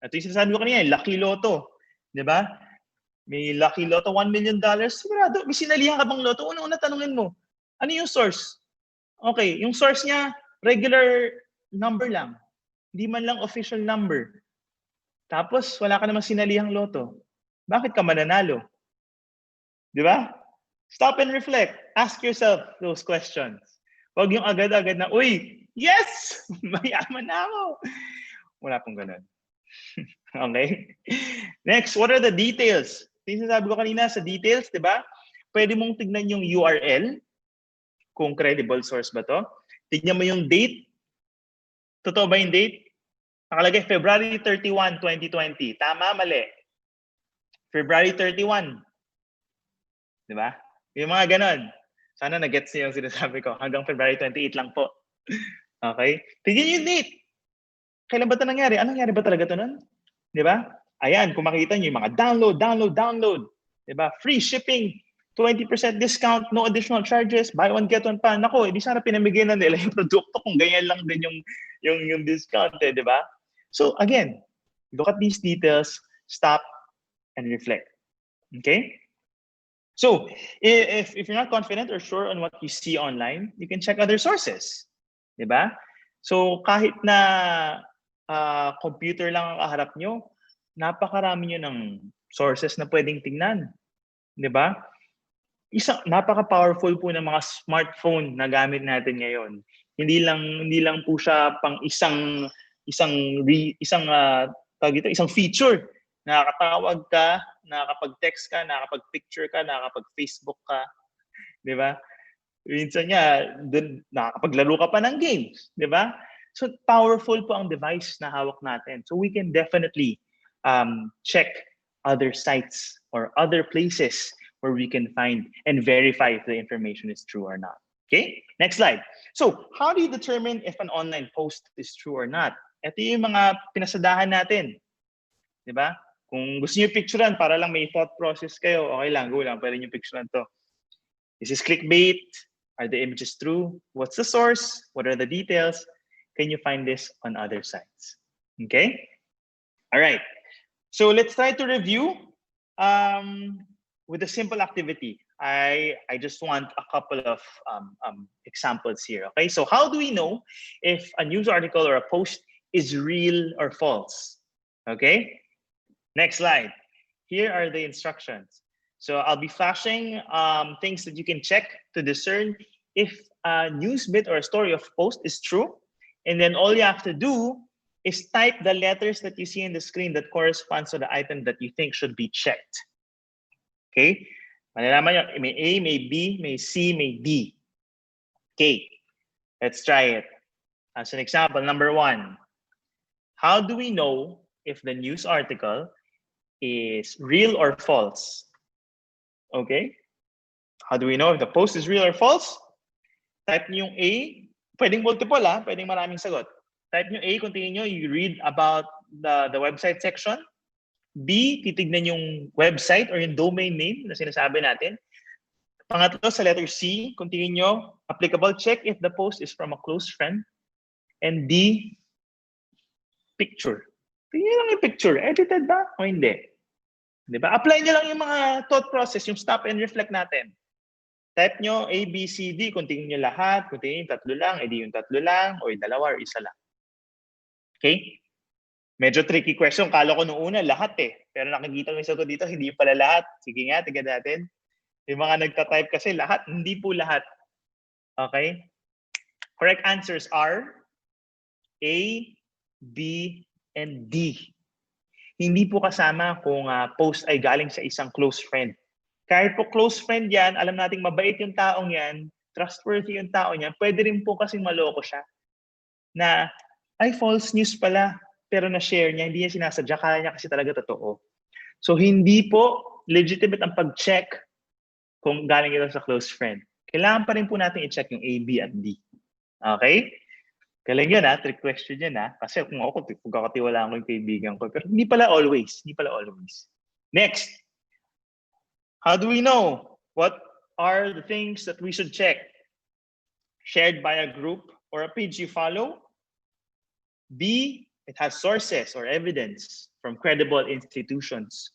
Speaker 1: Ito yung sinasabi ko kanina, Lucky Lotto. Diba? May Lucky Lotto, $1 million. Sigurado, may sinalihan ka bang lotto? Una-una tanungin mo, ano yung source? Okay, yung source niya, regular number lang. Hindi man lang official number. Tapos, wala ka namang sinalihang loto. Bakit ka mananalo? Di ba? Stop and reflect. Ask yourself those questions. Huwag yung agad-agad na, uy, yes! Mayaman na ako. Wala pong ganun. Okay? Next, what are the details? Sinasabi ko kanina sa details, di ba? Pwede mong tignan yung URL, kung credible source ba to. Tignan mo yung date. Totoo ba yung date? Nakalagay February 31, 2020. Tama, mali. February 31. Di ba? Yung mga ganon. Sana na-gets niyo yung sinasabi ko. Hanggang February 28 lang po. Okay? Tignan yung date. Kailan ba ito nangyari? Anong nangyari ba talaga ito nun? Di ba? Ayan, kung makikita niyo yung mga download. Di ba? Free shipping. 20% discount, no additional charges, buy one, get one pa. Nako, hindi sana pinamigay na nila yung produkto kung ganyan lang din yung discount, di ba? So again, look at these details, stop and reflect. Okay? So if you're not confident or sure on what you see online, you can check other sources. Di ba? So kahit na computer lang ang kaharap nyo, napakarami nyo ng sources na pwedeng tingnan. Di ba? Napaka-powerful po ng mga smartphone na gamit natin ngayon. Hindi lang po siya pang isang feature. Nakakatawag ka, nakakapag-text ka, nakakapag-picture ka, nakakapag-Facebook ka, 'di ba? Minsan nga, dun, nakakapaglaro ka pa ng games, di ba? So powerful po ang device na hawak natin. So we can definitely check other sites or other places where we can find and verify if the information is true or not. Okay, next slide. So how do you determine if an online post is true or not? Ito yung mga pinasadahan natin. Di ba? Kung gusto niyo picturean para lang may thought process kayo, okay lang, go lang, pwede niyo picturean to. Is this clickbait? Are the images true? What's the source? What are the details? Can you find this on other sites? Okay? All right. So let's try to review with a simple activity. I just want a couple of examples here. Okay, so how do we know if a news article or a post is real or false? Okay, next slide. Here are the instructions. So I'll be flashing things that you can check to discern if a news bit or a story of post is true. And then all you have to do is type the letters that you see in the screen that corresponds to the item that you think should be checked. Okay? Malalaman nyo, may A, may B, may C, may D. Okay, let's try it. As an example, number 1. How do we know if the news article is real or false? Okay? How do we know if the post is real or false? Type nyo yung A. Pwedeng multiple pwedeng maraming sagot. Type nyo A kung tingin nyo, you read about the website section. B, titignan yung website or yung domain name na sinasabi natin. Pangatlo, sa letter C, kung tingin nyo, applicable, check if the post is from a close friend. And D, picture. Tingnan lang yung picture. Edited ba o hindi? Diba? Apply nyo lang yung mga thought process, yung stop and reflect natin. Type nyo A, B, C, D. Kung tingin nyo lahat, kung tingin yung tatlo lang, edi yung tatlo lang, o yung dalawa, or isa lang. Okay? Medyo tricky question. Kala ko nung una, lahat Pero nakikita ko yung sagot dito, hindi pala lahat. Sige nga, tignan natin. Yung mga nagta-type kasi lahat, hindi po lahat. Okay? Correct answers are A, B, and D. Hindi po kasama kung post ay galing sa isang close friend. Kahit po close friend yan, alam nating mabait yung taong yan, trustworthy yung tao niya, pwede rin po kasing maloko siya. Na, ay, false news pala, pero na-share niya, hindi niya sinasadya, kaya niya kasi talaga totoo. So, hindi po legitimate ang pag-check kung galing ito sa close friend. Kailangan pa rin po natin i-check yung A, B, at D. Okay? Galing yun trick question yun Kasi kung ako, pagkakatiwalaan ko yung kaibigan ko. Pero hindi pala always. Hindi pala always. Next. How do we know? What are the things that we should check? Shared by a group or a page you follow? B, it has sources or evidence from credible institutions.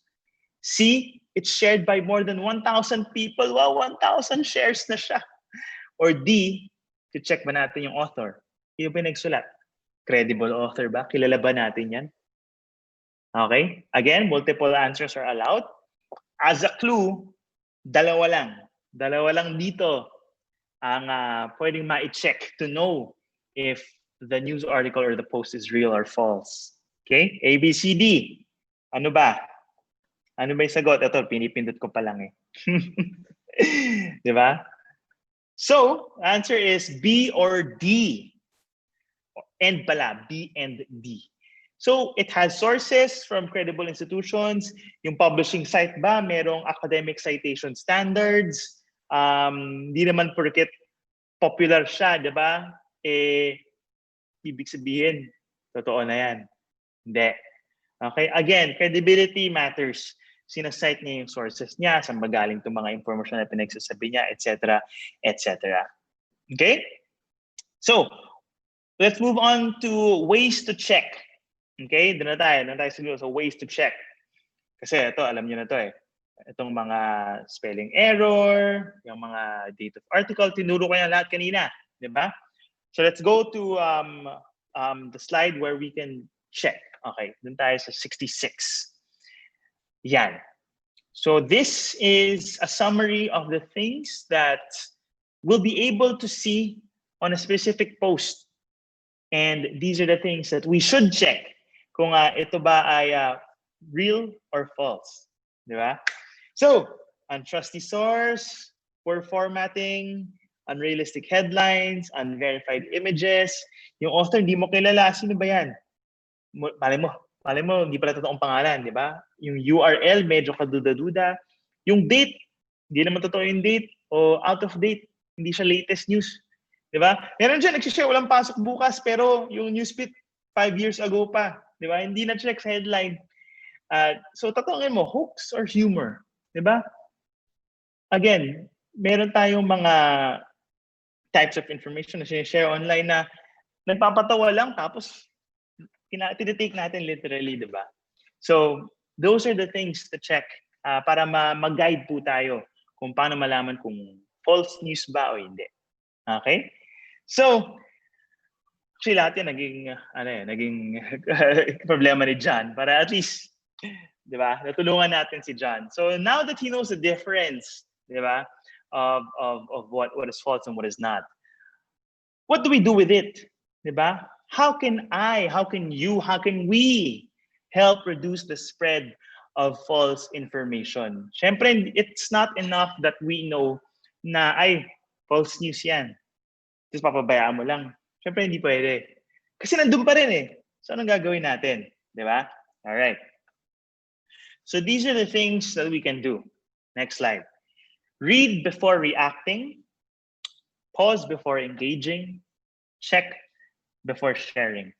Speaker 1: C, it's shared by more than 1,000 people. Wow, 1,000 shares na siya. Or D, to check ba natin yung author? Yung pinagsulat. Credible author ba? Kilala ba natin yan? Okay? Again, multiple answers are allowed. As a clue, dalawa lang. Dalawa lang dito ang pwedeng ma-check to know if the news article or the post is real or false. Okay? A, B, C, D. Ano ba? Ano ba yung sagot? Ito, pinipindot ko pa lang Di ba? So, answer is B or D. And pala, B and D. So, it has sources from credible institutions. Yung publishing site ba, merong academic citation standards. Hindi naman porket popular siya, di ba? Ibig sabihin, totoo na yan. Hindi. Okay? Again, credibility matters. Sinasite niya yung sources niya, saan ba galing itong mga information na pinagsasabi niya, etc., etc. Okay? So, let's move on to ways to check. Okay? Doon na tayo siguro sa ways to check. Kasi ito, alam niyo na ito Itong mga spelling error, yung mga date of article, tinuro ko yan lahat kanina. Di ba? So let's go to the slide where we can check. Okay, doon tayo sa 66. Yan. So this is a summary of the things that we'll be able to see on a specific post. And these are the things that we should check kung ito ba ay real or false. Di ba? So, untrusty source, poor formatting, unrealistic headlines, unverified images. Yung author, hindi mo kilala. Sino ba yan? Malay mo, hindi pala totoong pangalan, di ba? Yung URL, medyo kaduda-duda. Yung date, hindi naman totoo yung date o out of date. Hindi siya latest news. Di ba? Meron dyan, nagsishare, walang pasok bukas, pero yung newsfeed 5 years ago pa. Di ba? Hindi na-check sa headline. So, tatanungin mo, hoax or humor? Di ba? Again, meron tayong mga types of information na sinishare online na nagpapatawa lang tapos tinitake natin literally, di ba? So, those are the things to check para mag-guide po tayo kung paano malaman kung false news ba o hindi. Okay? So, actually lahat yan naging problema ni John para at least, di ba, natulungan natin si John. So, now that he knows the difference, di ba, of what is false and what is not, what do we do with it? Di ba? How can we help reduce the spread of false information? Siyempre, it's not enough that we know na, false news yan. Tapos papabayaan mo lang. Siyempre, hindi pwede. Kasi nandun pa rin eh. So, anong gagawin natin? Di ba? Alright. So, these are the things that we can do. Next slide. Read before reacting. Pause before engaging. Check before sharing.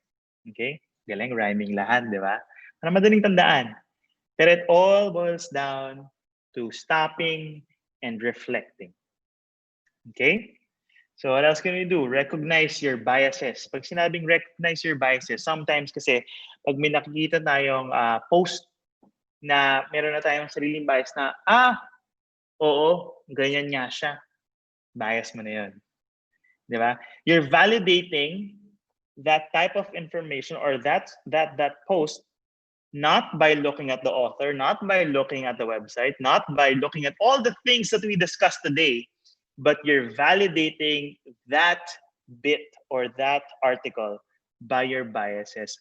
Speaker 1: Okay? Galing, rhyming lahat, di ba? Para madaling tandaan. But it all boils down to stopping and reflecting. Okay? So what else can we do? Recognize your biases. Pag sinabing recognize your biases, sometimes kasi pag may nakikita tayong post na meron na tayong sariling bias na, oo, ganyan nga siya. Bias mo na yun. Di ba? You're validating that type of information or that post not by looking at the author, not by looking at the website, not by looking at all the things that we discussed today, but you're validating that bit or that article by your biases,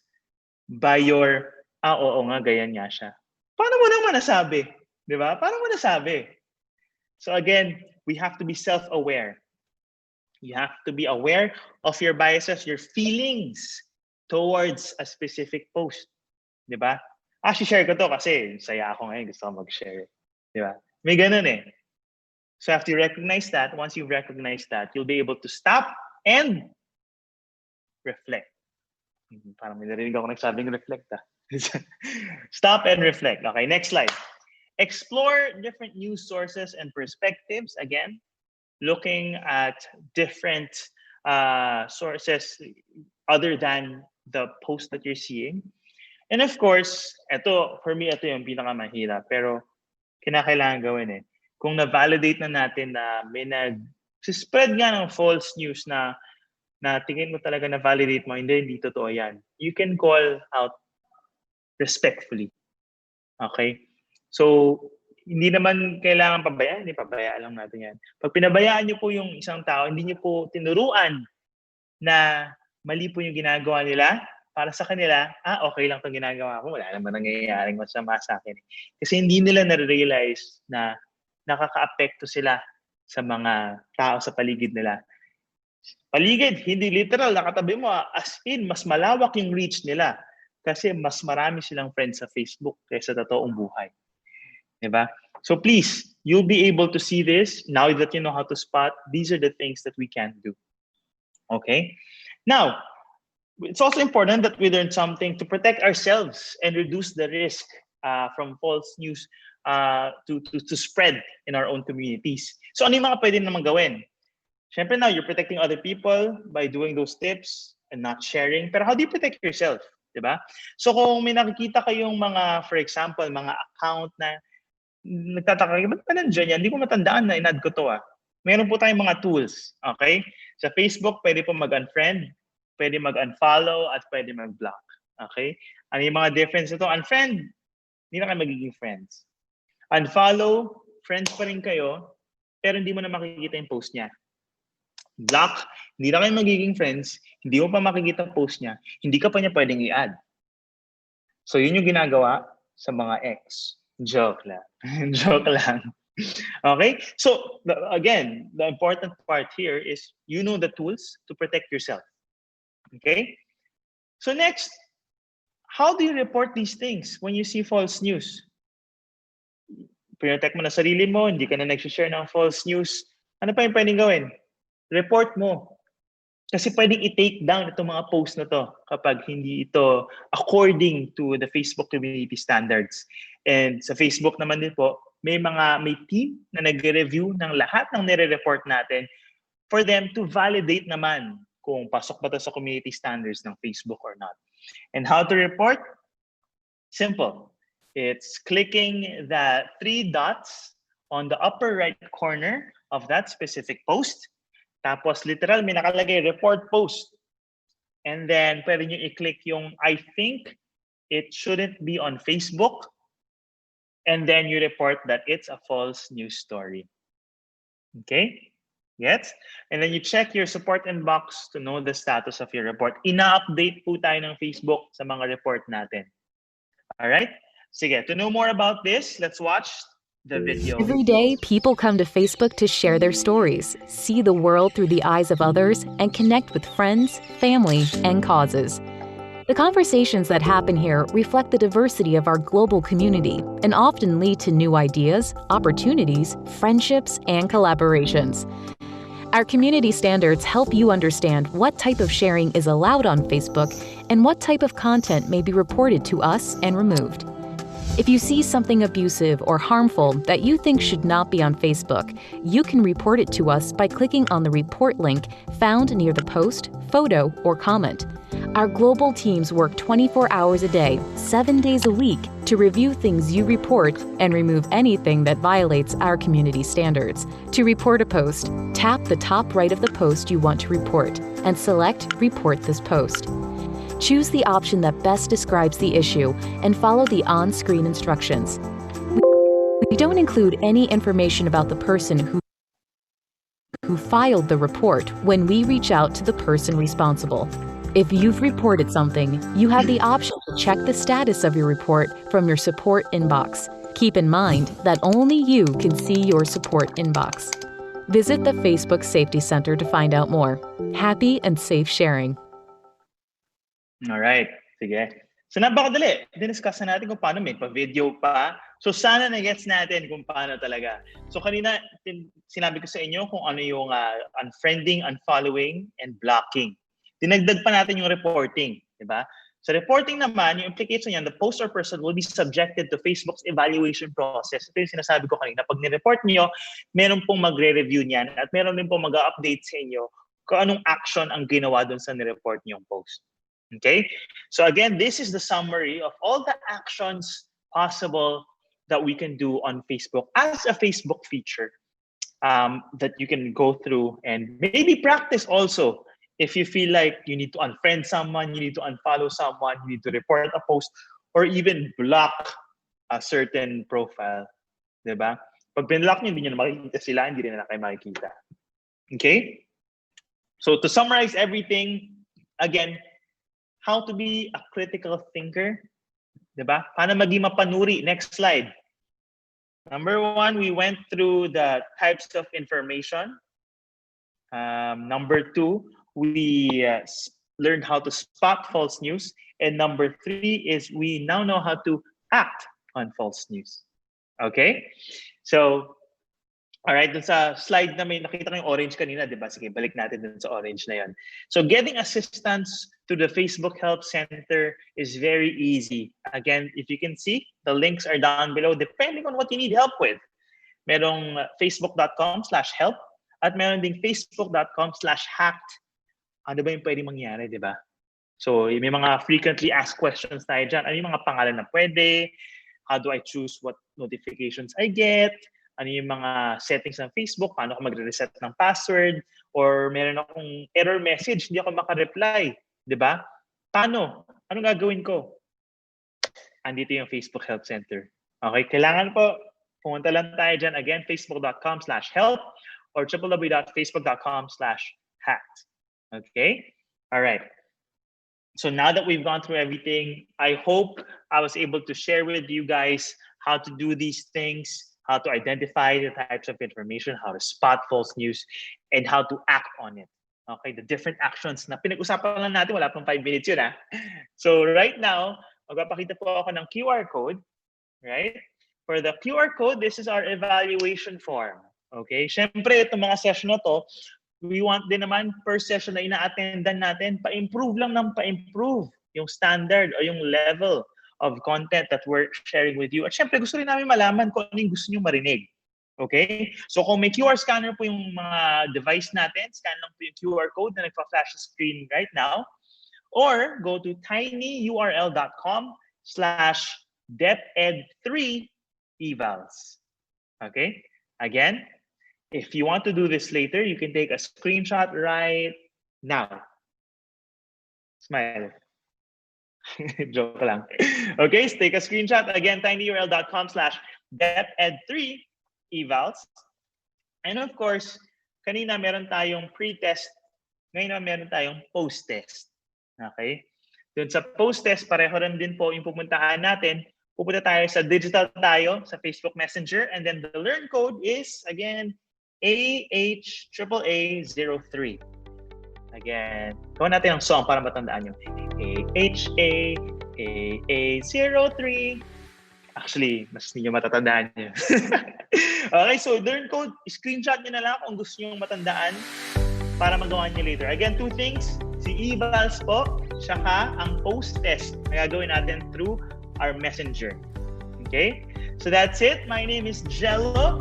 Speaker 1: by your, oo nga, ganyan nga siya. Paano mo naman nasabi? Di ba? Paano mo nasabi? So again, we have to be self-aware. You have to be aware of your biases, your feelings towards a specific post. Di ba? Share ko to kasi saya ako ngayon, gusto ko mag-share. Di ba? May ganun eh. So after you recognize that, once you recognize that, you'll be able to stop and reflect. Parang may narinig ako nagsabing reflect. Stop and reflect. Okay, next slide. Explore different news sources and perspectives. Again, looking at different sources other than the post that you're seeing. And of course, for me, ito yung pinakamahirap. Pero kinakailangan gawin eh. Kung na-validate na natin na may nag-spread nga ng false news na tingin mo talaga na-validate mo, hindi totoo yan. You can call out respectfully. Okay? So, hindi naman kailangan pabayaan, hindi pabayaan lang natin yan. Pag pinabayaan niyo po yung isang tao, hindi niyo po tinuruan na mali po yung ginagawa nila, para sa kanila, okay lang itong ginagawa ko, wala naman nangyayaring masama sa akin. Kasi hindi nila na-realize na nakaka-apekto sila sa mga tao sa paligid nila. Paligid, hindi literal, nakatabi mo, as in, mas malawak yung reach nila kasi mas marami silang friends sa Facebook kaysa totoong buhay. Diba? So please, you'll be able to see this now that you know how to spot. These are the things that we can do. Okay? Now, it's also important that we learn something to protect ourselves and reduce the risk from false news to spread in our own communities. So ano yung mga pwede naman gawin? Siyempre now, you're protecting other people by doing those tips and not sharing. Pero how do you protect yourself? Diba? So kung may nakikita kayong mga, for example, mga account na nagtataka kayo, ba't pa nandiyan yan? Hindi ko matandaan na in-add ko to Meron po tayong mga tools. Okay? Sa Facebook, pwede po mag-unfriend, pwede mag-unfollow, at pwede mag-block. Okay? Ano yung mga difference nito? Unfriend, hindi na kayo magiging friends. Unfollow, friends pa rin kayo, pero hindi mo na makikita yung post niya. Block, hindi na kayo magiging friends, hindi mo pa makikita ang post niya, hindi ka pa niya pwedeng i-add. So yun yung ginagawa sa mga ex. Joke lang. Joke lang. Okay? So, again, the important part here is you know the tools to protect yourself. Okay? So next, how do you report these things when you see false news? Pinrotect mo na sarili mo, hindi ka na nag-share ng false news. Ano pa yung pwedeng gawin? Report mo. Kasi pwedeng i-take down itong mga post na to kapag hindi ito according to the Facebook community standards. And sa Facebook naman din po, may team na nagre-review ng lahat ng nire-report natin for them to validate naman kung pasok ba to sa community standards ng Facebook or not. And how to report? Simple. It's clicking the three dots on the upper right corner of that specific post. Tapos literal, may nakalagay report post. And then pwede nyo i-click yung I think it shouldn't be on Facebook. And then you report that it's a false news story. Okay? Yes? And then you check your support inbox to know the status of your report. Ina-update po tayo ng Facebook sa mga report natin. All right? Sige, to know more about this, let's watch the video.
Speaker 2: Every day, people come to Facebook to share their stories, see the world through the eyes of others, and connect with friends, family, and causes. The conversations that happen here reflect the diversity of our global community and often lead to new ideas, opportunities, friendships, and collaborations. Our community standards help you understand what type of sharing is allowed on Facebook and what type of content may be reported to us and removed. If you see something abusive or harmful that you think should not be on Facebook, you can report it to us by clicking on the report link found near the post, photo, or comment. Our global teams work 24 hours a day, 7 days a week to review things you report and remove anything that violates our community standards. To report a post, tap the top right of the post you want to report and select Report this post. Choose the option that best describes the issue and follow the on-screen instructions. We don't include any information about the person who filed the report when we reach out to the person responsible. If you've reported something, you have the option to check the status of your report from your support inbox. Keep in mind that only you can see your support inbox. Visit the Facebook Safety Center to find out more. Happy and safe sharing.
Speaker 1: Alright, sige. So napakadali. Diniscuss na natin kung paano may pa-video pa. So sana na-gets natin kung paano talaga. So kanina, sinabi ko sa inyo kung ano yung unfriending, unfollowing, and blocking. Dinagdag pa natin yung reporting, di ba? Sa reporting naman, yung implication niyan, the post or person will be subjected to Facebook's evaluation process. Ito yung sinasabi ko kanina. Pag ni-report niyo, meron pong magre-review niyan at meron din pong mag-update sa inyo kung anong action ang ginawa dun sa ni-report niyong post. Okay? So again, this is the summary of all the actions possible that we can do on Facebook as a Facebook feature that you can go through and maybe practice also. If you feel like you need to unfriend someone, you need to unfollow someone, you need to report a post, or even block a certain profile. Diba? Pag binlock nyo, hindi nyo na makikita sila, hindi rin na kayo makikita. Okay? So to summarize everything, again, how to be a critical thinker. Diba? Paano maging mapanuri? Next slide. Number one, we went through the types of information. Number two, we learned how to spot false news. And number three is we now know how to act on false news. Okay? So, all right, dun sa slide na may nakita ko yung orange kanina, di ba? Sige, balik natin dun sa orange na yun. So, getting assistance to the Facebook Help Center is very easy. Again, if you can see, the links are down below depending on what you need help with. Merong facebook.com/help at meron ding facebook.com/hacked. Ano ba yung pwede mangyari, di ba? So, may mga frequently asked questions tayo dyan. Ano yung mga pangalan na pwede? How do I choose what notifications I get? Ano yung mga settings ng Facebook? Paano ako magre-reset ng password? Or meron akong error message, hindi ako maka-reply. Di ba? Paano? Anong gagawin ko? Andito yung Facebook Help Center. Okay, kailangan po, pumunta lang tayo dyan. Again, facebook.com/help or www.facebook.com/hacked. Okay? All right. So now that we've gone through everything, I hope I was able to share with you guys how to do these things. how to identify the types of information, how to spot false news, and how to act on it. Okay, the different actions na pinag-usapan lang natin, wala pang 5 minutes yun ha. So right now, magpapakita po ako ng QR code, right? For the QR code, this is our evaluation form. Okay, syempre itong mga session na to, we want din naman per session na ina-attendan natin, pa-improve lang ng pa-improve yung standard o yung level of content that we're sharing with you. At syempre, gusto rin namin malaman kung ano yung gusto nyo marinig. Okay? So kung may QR scanner po yung mga device natin, scan lang po yung QR code na nagpa-flash sa screen right now, or go to tinyurl.com/deped3 evals. Okay? Again, if you want to do this later, you can take a screenshot right now. Smile. Joke lang. Okay, so take a screenshot. Again, tinyurl.com/deped3 evals. And of course, kanina meron tayong pre-test. Ngayon meron tayong post-test. Okay? Doon sa post-test, pareho rin din po yung pupuntahan natin. Pupunta tayo sa digital tayo, sa Facebook Messenger. And then the learn code is, again, AHAAA03. Again, gawin natin ang song para matandaan nyo. AHAAA03. Actually, mas ninyo matatandaan nyo. Okay, so learn code, screenshot nyo na lang kung gusto nyo matandaan para magawa nyo later. Again, two things. Si evals po, saka ang post-test na gagawin natin through our messenger. Okay? So that's it. My name is Jello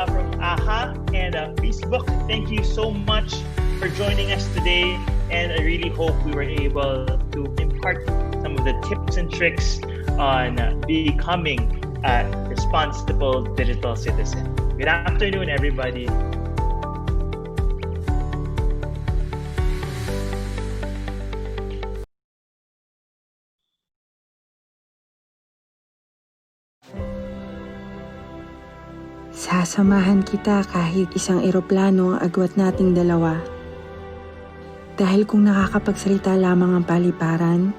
Speaker 1: from AHA and Facebook. Thank you so much for joining us today, and I really hope we were able to impart some of the tips and tricks on becoming a responsible digital citizen. Good afternoon, everybody.
Speaker 3: Sasamahan kita kahit isang eroplano ang agwat nating dalawa. Dahil kung nakakapagsalita lamang ang paliparan,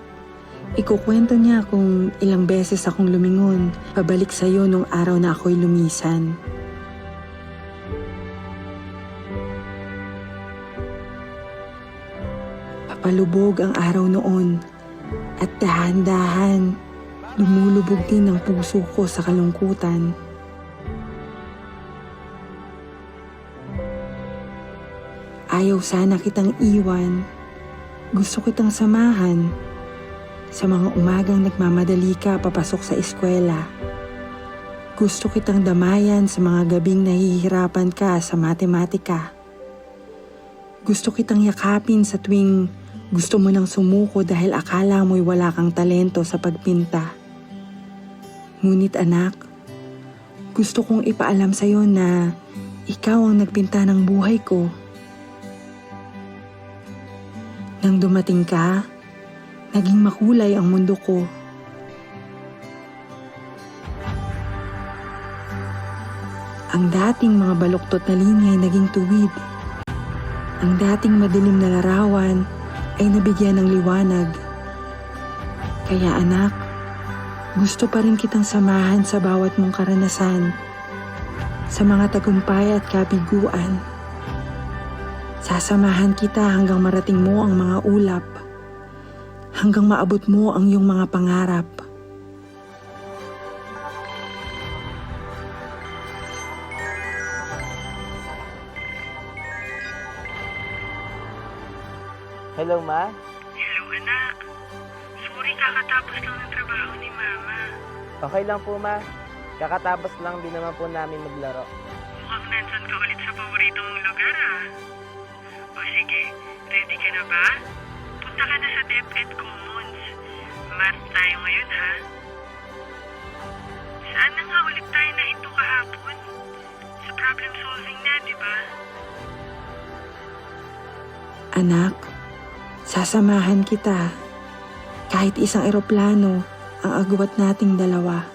Speaker 3: ikukwento niya kung ilang beses akong lumingon pabalik sa'yo nung araw na ako'y lumisan. Papalubog ang araw noon at dahan-dahan lumulubog din ang puso ko sa kalungkutan. Ayaw sana kitang iwan. Gusto kitang samahan. Sa mga umagang nagmamadali ka papasok sa eskwela. Gusto kitang damayan sa mga gabing nahihirapan ka sa matematika. Gusto kitang yakapin sa tuwing gusto mo nang sumuko dahil akala mo'y wala kang talento sa pagpinta. Ngunit anak, gusto kong ipaalam sa'yo na ikaw ang nagpinta ng buhay ko. Nang dumating ka, naging makulay ang mundo ko. Ang dating mga baluktot na linya ay naging tuwid. Ang dating madilim na larawan ay nabigyan ng liwanag. Kaya anak, gusto pa rin kitang samahan sa bawat mong karanasan, sa mga tagumpay at kabiguan. Sasamahan kita hanggang marating mo ang mga ulap, hanggang maabot mo ang iyong mga pangarap.
Speaker 4: Hello, Ma?
Speaker 5: Hello, anak. Sorry, kakatapos lang ng trabaho ni Mama.
Speaker 4: Okay lang po, Ma. Kakatapos lang din naman po namin maglaro.
Speaker 5: Mukhang nandun ka ulit sa paborito mong lugar, ah. O sige, ready ka na ba? Punta ka na sa DepEd Commons. Math tayo ngayon, ha? Saan na nga ulit tayo nahinto kahapon? Sa problem solving na, di ba?
Speaker 3: Anak, sasamahan kita. Kahit isang eroplano ang agwat nating dalawa.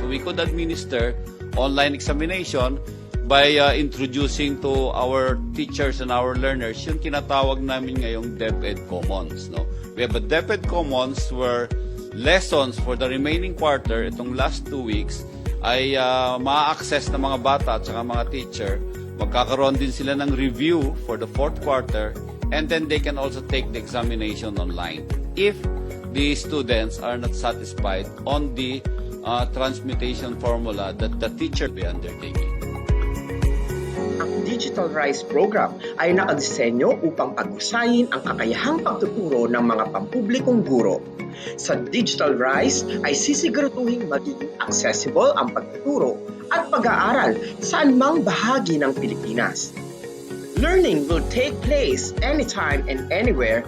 Speaker 6: We could administer online examination by introducing to our teachers and our learners yung tinatawag namin ngayong DepEd Commons. No? We have a DepEd Commons where lessons for the remaining quarter, itong last 2 weeks, ay ma-access ng mga bata at saka mga teacher. Magkakaroon din sila ng review for the 4th quarter, and then they can also take the examination online if the students are not satisfied on the transmutation formula that the teacher be undertaking.
Speaker 7: Ang Digital Rise program ay nakadisenyo upang pag-usayin ang kakayahang pagtuturo ng mga pampublikong guro. Sa Digital Rise ay sisiguraduhin magiging accessible ang pagtuturo at pag-aaral sa anumang bahagi ng Pilipinas. Learning will take place anytime and anywhere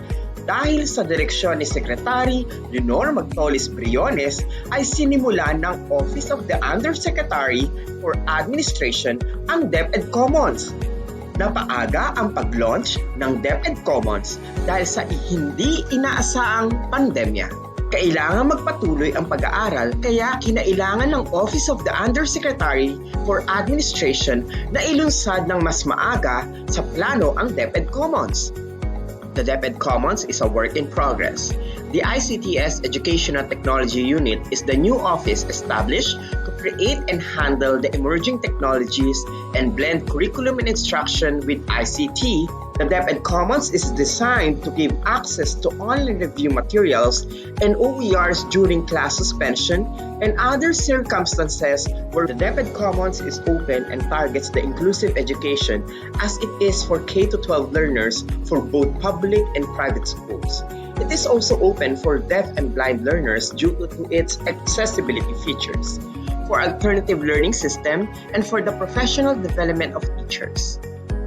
Speaker 7: dahil sa direksyon ni Secretary Leonor Magtolis Briones ay sinimula ng Office of the Undersecretary for Administration ang DepEd Commons. Napaaga ang pag-launch ng DepEd Commons dahil sa hindi inaasaang pandemya. Kailangan magpatuloy ang pag-aaral kaya kinailangan ng Office of the Undersecretary for Administration na ilunsad ng mas maaga sa plano ang DepEd Commons. The DepEd Commons is a work in progress. The ICTS Educational Technology Unit is the new office established to create and handle the emerging technologies and blend curriculum and instruction with ICT. The DepEd Commons is designed to give access to online review materials and OERs during class suspension and other circumstances where the DepEd Commons is open and targets the inclusive education as it is for K-12 learners for both public and private schools. It is also open for deaf and blind learners due to its accessibility features, for alternative learning system, and for the professional development of teachers.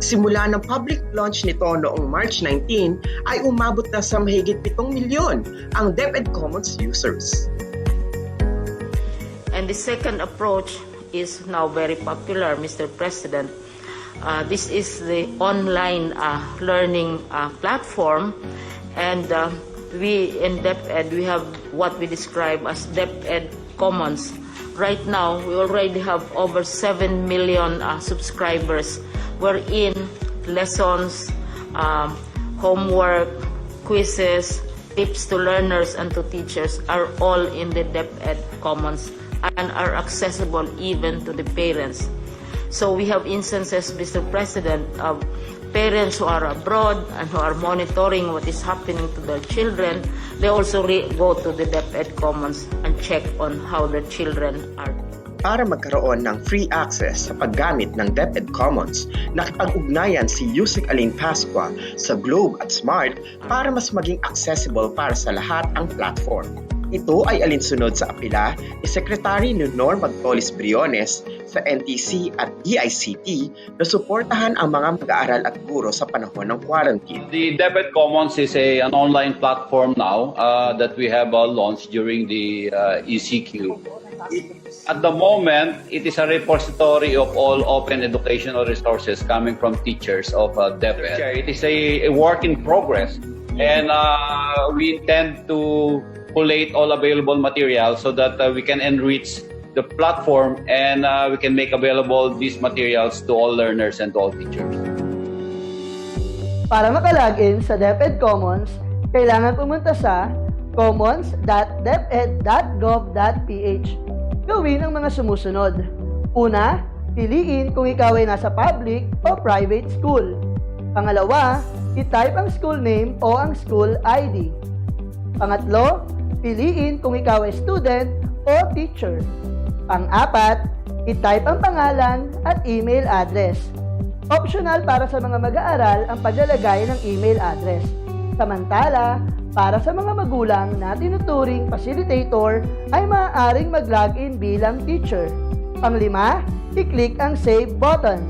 Speaker 7: Simula ng public launch nito noong March 19 ay umabot na sa mahigit 7 milyon ang DepEd Commons users.
Speaker 8: And the second approach is now very popular, Mr. President. This is the online learning platform, and we in DepEd, we have what we describe as DepEd Commons. Right now, we already have over 7 million subscribers, wherein lessons, homework, quizzes, tips to learners and to teachers are all in the DepEd Commons and are accessible even to the parents. So we have instances, Mr. President, of parents who are abroad and who are monitoring what is happening to their children. They also go to the DepEd Commons and check on how their children are.
Speaker 7: Para magkaroon ng free access sa paggamit ng DepEd Commons, nakipag-ugnayan si Yusek Aline Pasqua sa Globe at Smart para mas maging accessible para sa lahat ang platform. Ito ay alinsunod sa apela ni Secretary Leonor Magtolis Briones sa NTC at DICT na suportahan ang mga mag-aaral at guro sa panahon ng quarantine.
Speaker 6: The DepEd Commons is an online platform now that we have launched during the ECQ. At the moment, it is a repository of all open educational resources coming from teachers of DepEd. It is a work in progress, and we intend to collate all available material so that we can enrich the platform and we can make available these materials to all learners and to all teachers.
Speaker 9: Para makalagin sa DepEd Commons, kailangan pumunta sa commons.deped.gov.ph. Gawin ang mga sumusunod. Una, piliin kung ikaw ay nasa public o private school. Pangalawa, i-type ang school name o ang school ID. Pangatlo, piliin kung ikaw ay student o teacher. Pang-apat, i-type ang pangalan at email address. Optional para sa mga mag-aaral ang paglalagay ng email address. Samantala, para sa mga magulang na tinuturing facilitator ay maaaring mag-login bilang teacher. Panglima, i-click ang save button.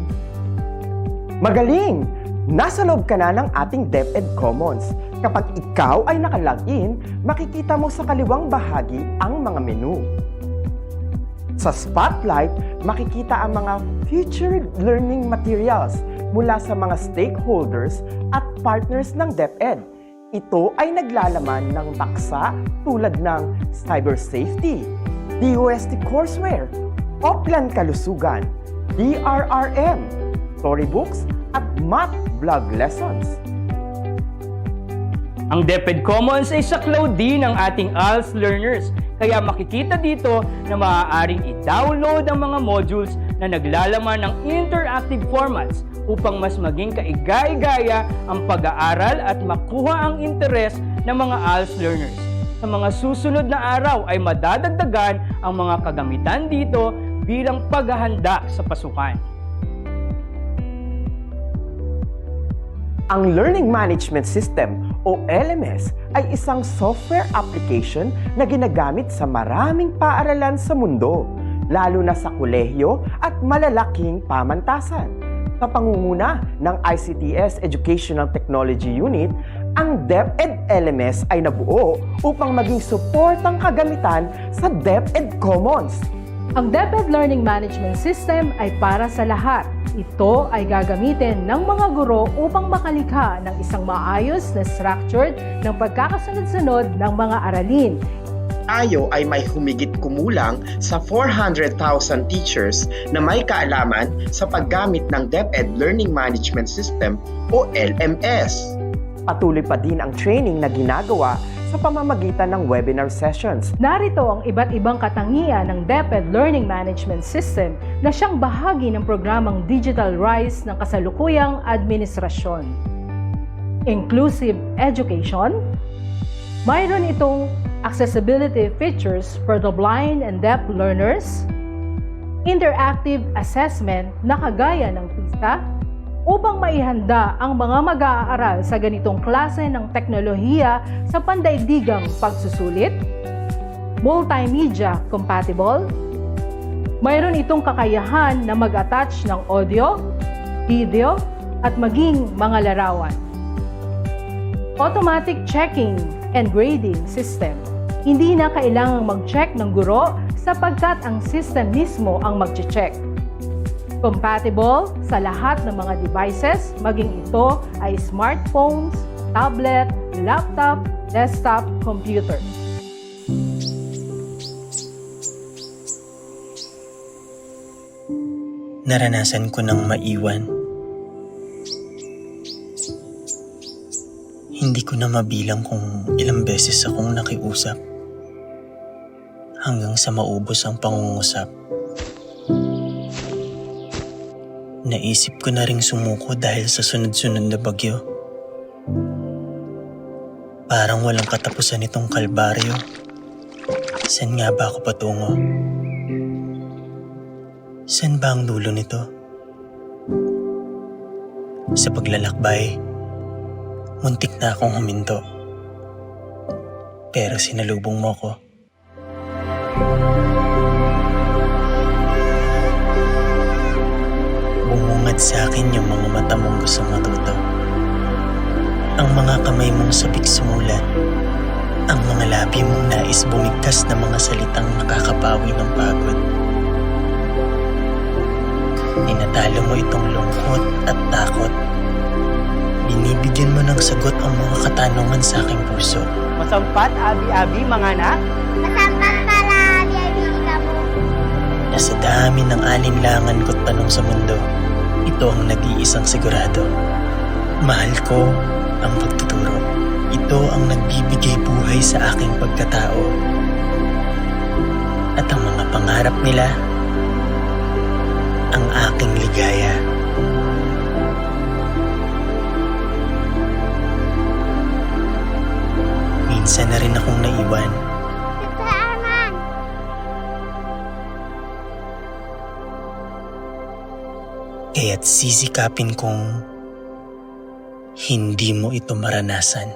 Speaker 10: Magaling! Nasa loob ka na ng ating DepEd Commons. Kapag ikaw ay nakalogin, makikita mo sa kaliwang bahagi ang mga menu. Sa Spotlight, makikita ang mga featured learning materials mula sa mga stakeholders at partners ng DepEd. Ito ay naglalaman ng paksa tulad ng cyber safety, DOST courseware, Oplan kalusugan, DRRM, storybooks, at math blog lessons.
Speaker 11: Ang DepEd Commons ay saklaw din ng ating ALS learners, kaya makikita dito na maaaring i-download ang mga modules na naglalaman ng interactive formats upang mas maging kaigay-gaya ang pag-aaral at makuha ang interes ng mga ALS learners. Sa mga susunod na araw ay madadagdagan ang mga kagamitan dito bilang paghahanda sa pasukan.
Speaker 10: Ang Learning Management System o LMS ay isang software application na ginagamit sa maraming paaralan sa mundo, lalo na sa kolehiyo at malalaking pamantasan. Sa pangunguna ng ICTS Educational Technology Unit, ang DepEd LMS ay nabuo upang maging suportang kagamitan sa DepEd Commons.
Speaker 12: Ang DepEd Learning Management System ay para sa lahat. Ito ay gagamitin ng mga guro upang makalikha ng isang maayos na structured ng pagkakasunod-sunod ng mga aralin.
Speaker 7: Tayo ay may humigit kumulang sa 400,000 teachers na may kaalaman sa paggamit ng DepEd Learning Management System o LMS.
Speaker 10: Patuloy pa din ang training na ginagawa sa pamamagitan ng webinar sessions.
Speaker 12: Narito ang iba't ibang katangian ng DepEd Learning Management System na siyang bahagi ng programang Digital Rise ng kasalukuyang administrasyon. Inclusive education. Mayroon itong accessibility features for the blind and deaf learners. Interactive assessment na kagaya ng PISA upang maihanda ang mga mag-aaral sa ganitong klase ng teknolohiya sa pandaigdigang pagsusulit. Multimedia compatible. Mayroon itong kakayahan na mag-attach ng audio, video, at maging mga larawan. Automatic checking and grading system. Hindi na kailangang mag-check ng guro sapagkat ang system mismo ang mag-check. Compatible sa lahat ng mga devices, maging ito ay smartphones, tablet, laptop, desktop, computer.
Speaker 13: Naranasan ko nang maiwan. Hindi ko na mabilang kung ilang beses akong nakiusap hanggang sa maubos ang pangungusap. Naisip ko na ring sumuko dahil sa sunod-sunod na bagyo. Parang walang katapusan itong kalbaryo. Saan nga ba ako patungo? Saan ba ang dulo nito? Sa paglalakbay, muntik na akong huminto. Pero sinalubong mo ko. Bumungad sa akin yung mga mata mong gustong matuto. Ang mga kamay mong sabik sumulat. Ang mga labi mong nais bumigkas na mga salitang nakakapawi ng pagod. Tinatalo mo itong lungkot at takot. Binibigyan mo ng sagot ang mga katanungan sa aking puso.
Speaker 11: Masampat, abi-abi, mga anak.
Speaker 14: Masampat pala, abi-abi ka mo.
Speaker 13: Nasa dami ng alinlangan ko't tanong sa mundo, ito ang nag-iisang sigurado. Mahal ko ang pagtuturo. Ito ang nagbibigay buhay sa aking pagkatao. At ang mga pangarap nila, ang aking ligaya. Minsan na rin akong naiwan. Kaya't sisikapin kong hindi mo ito maranasan.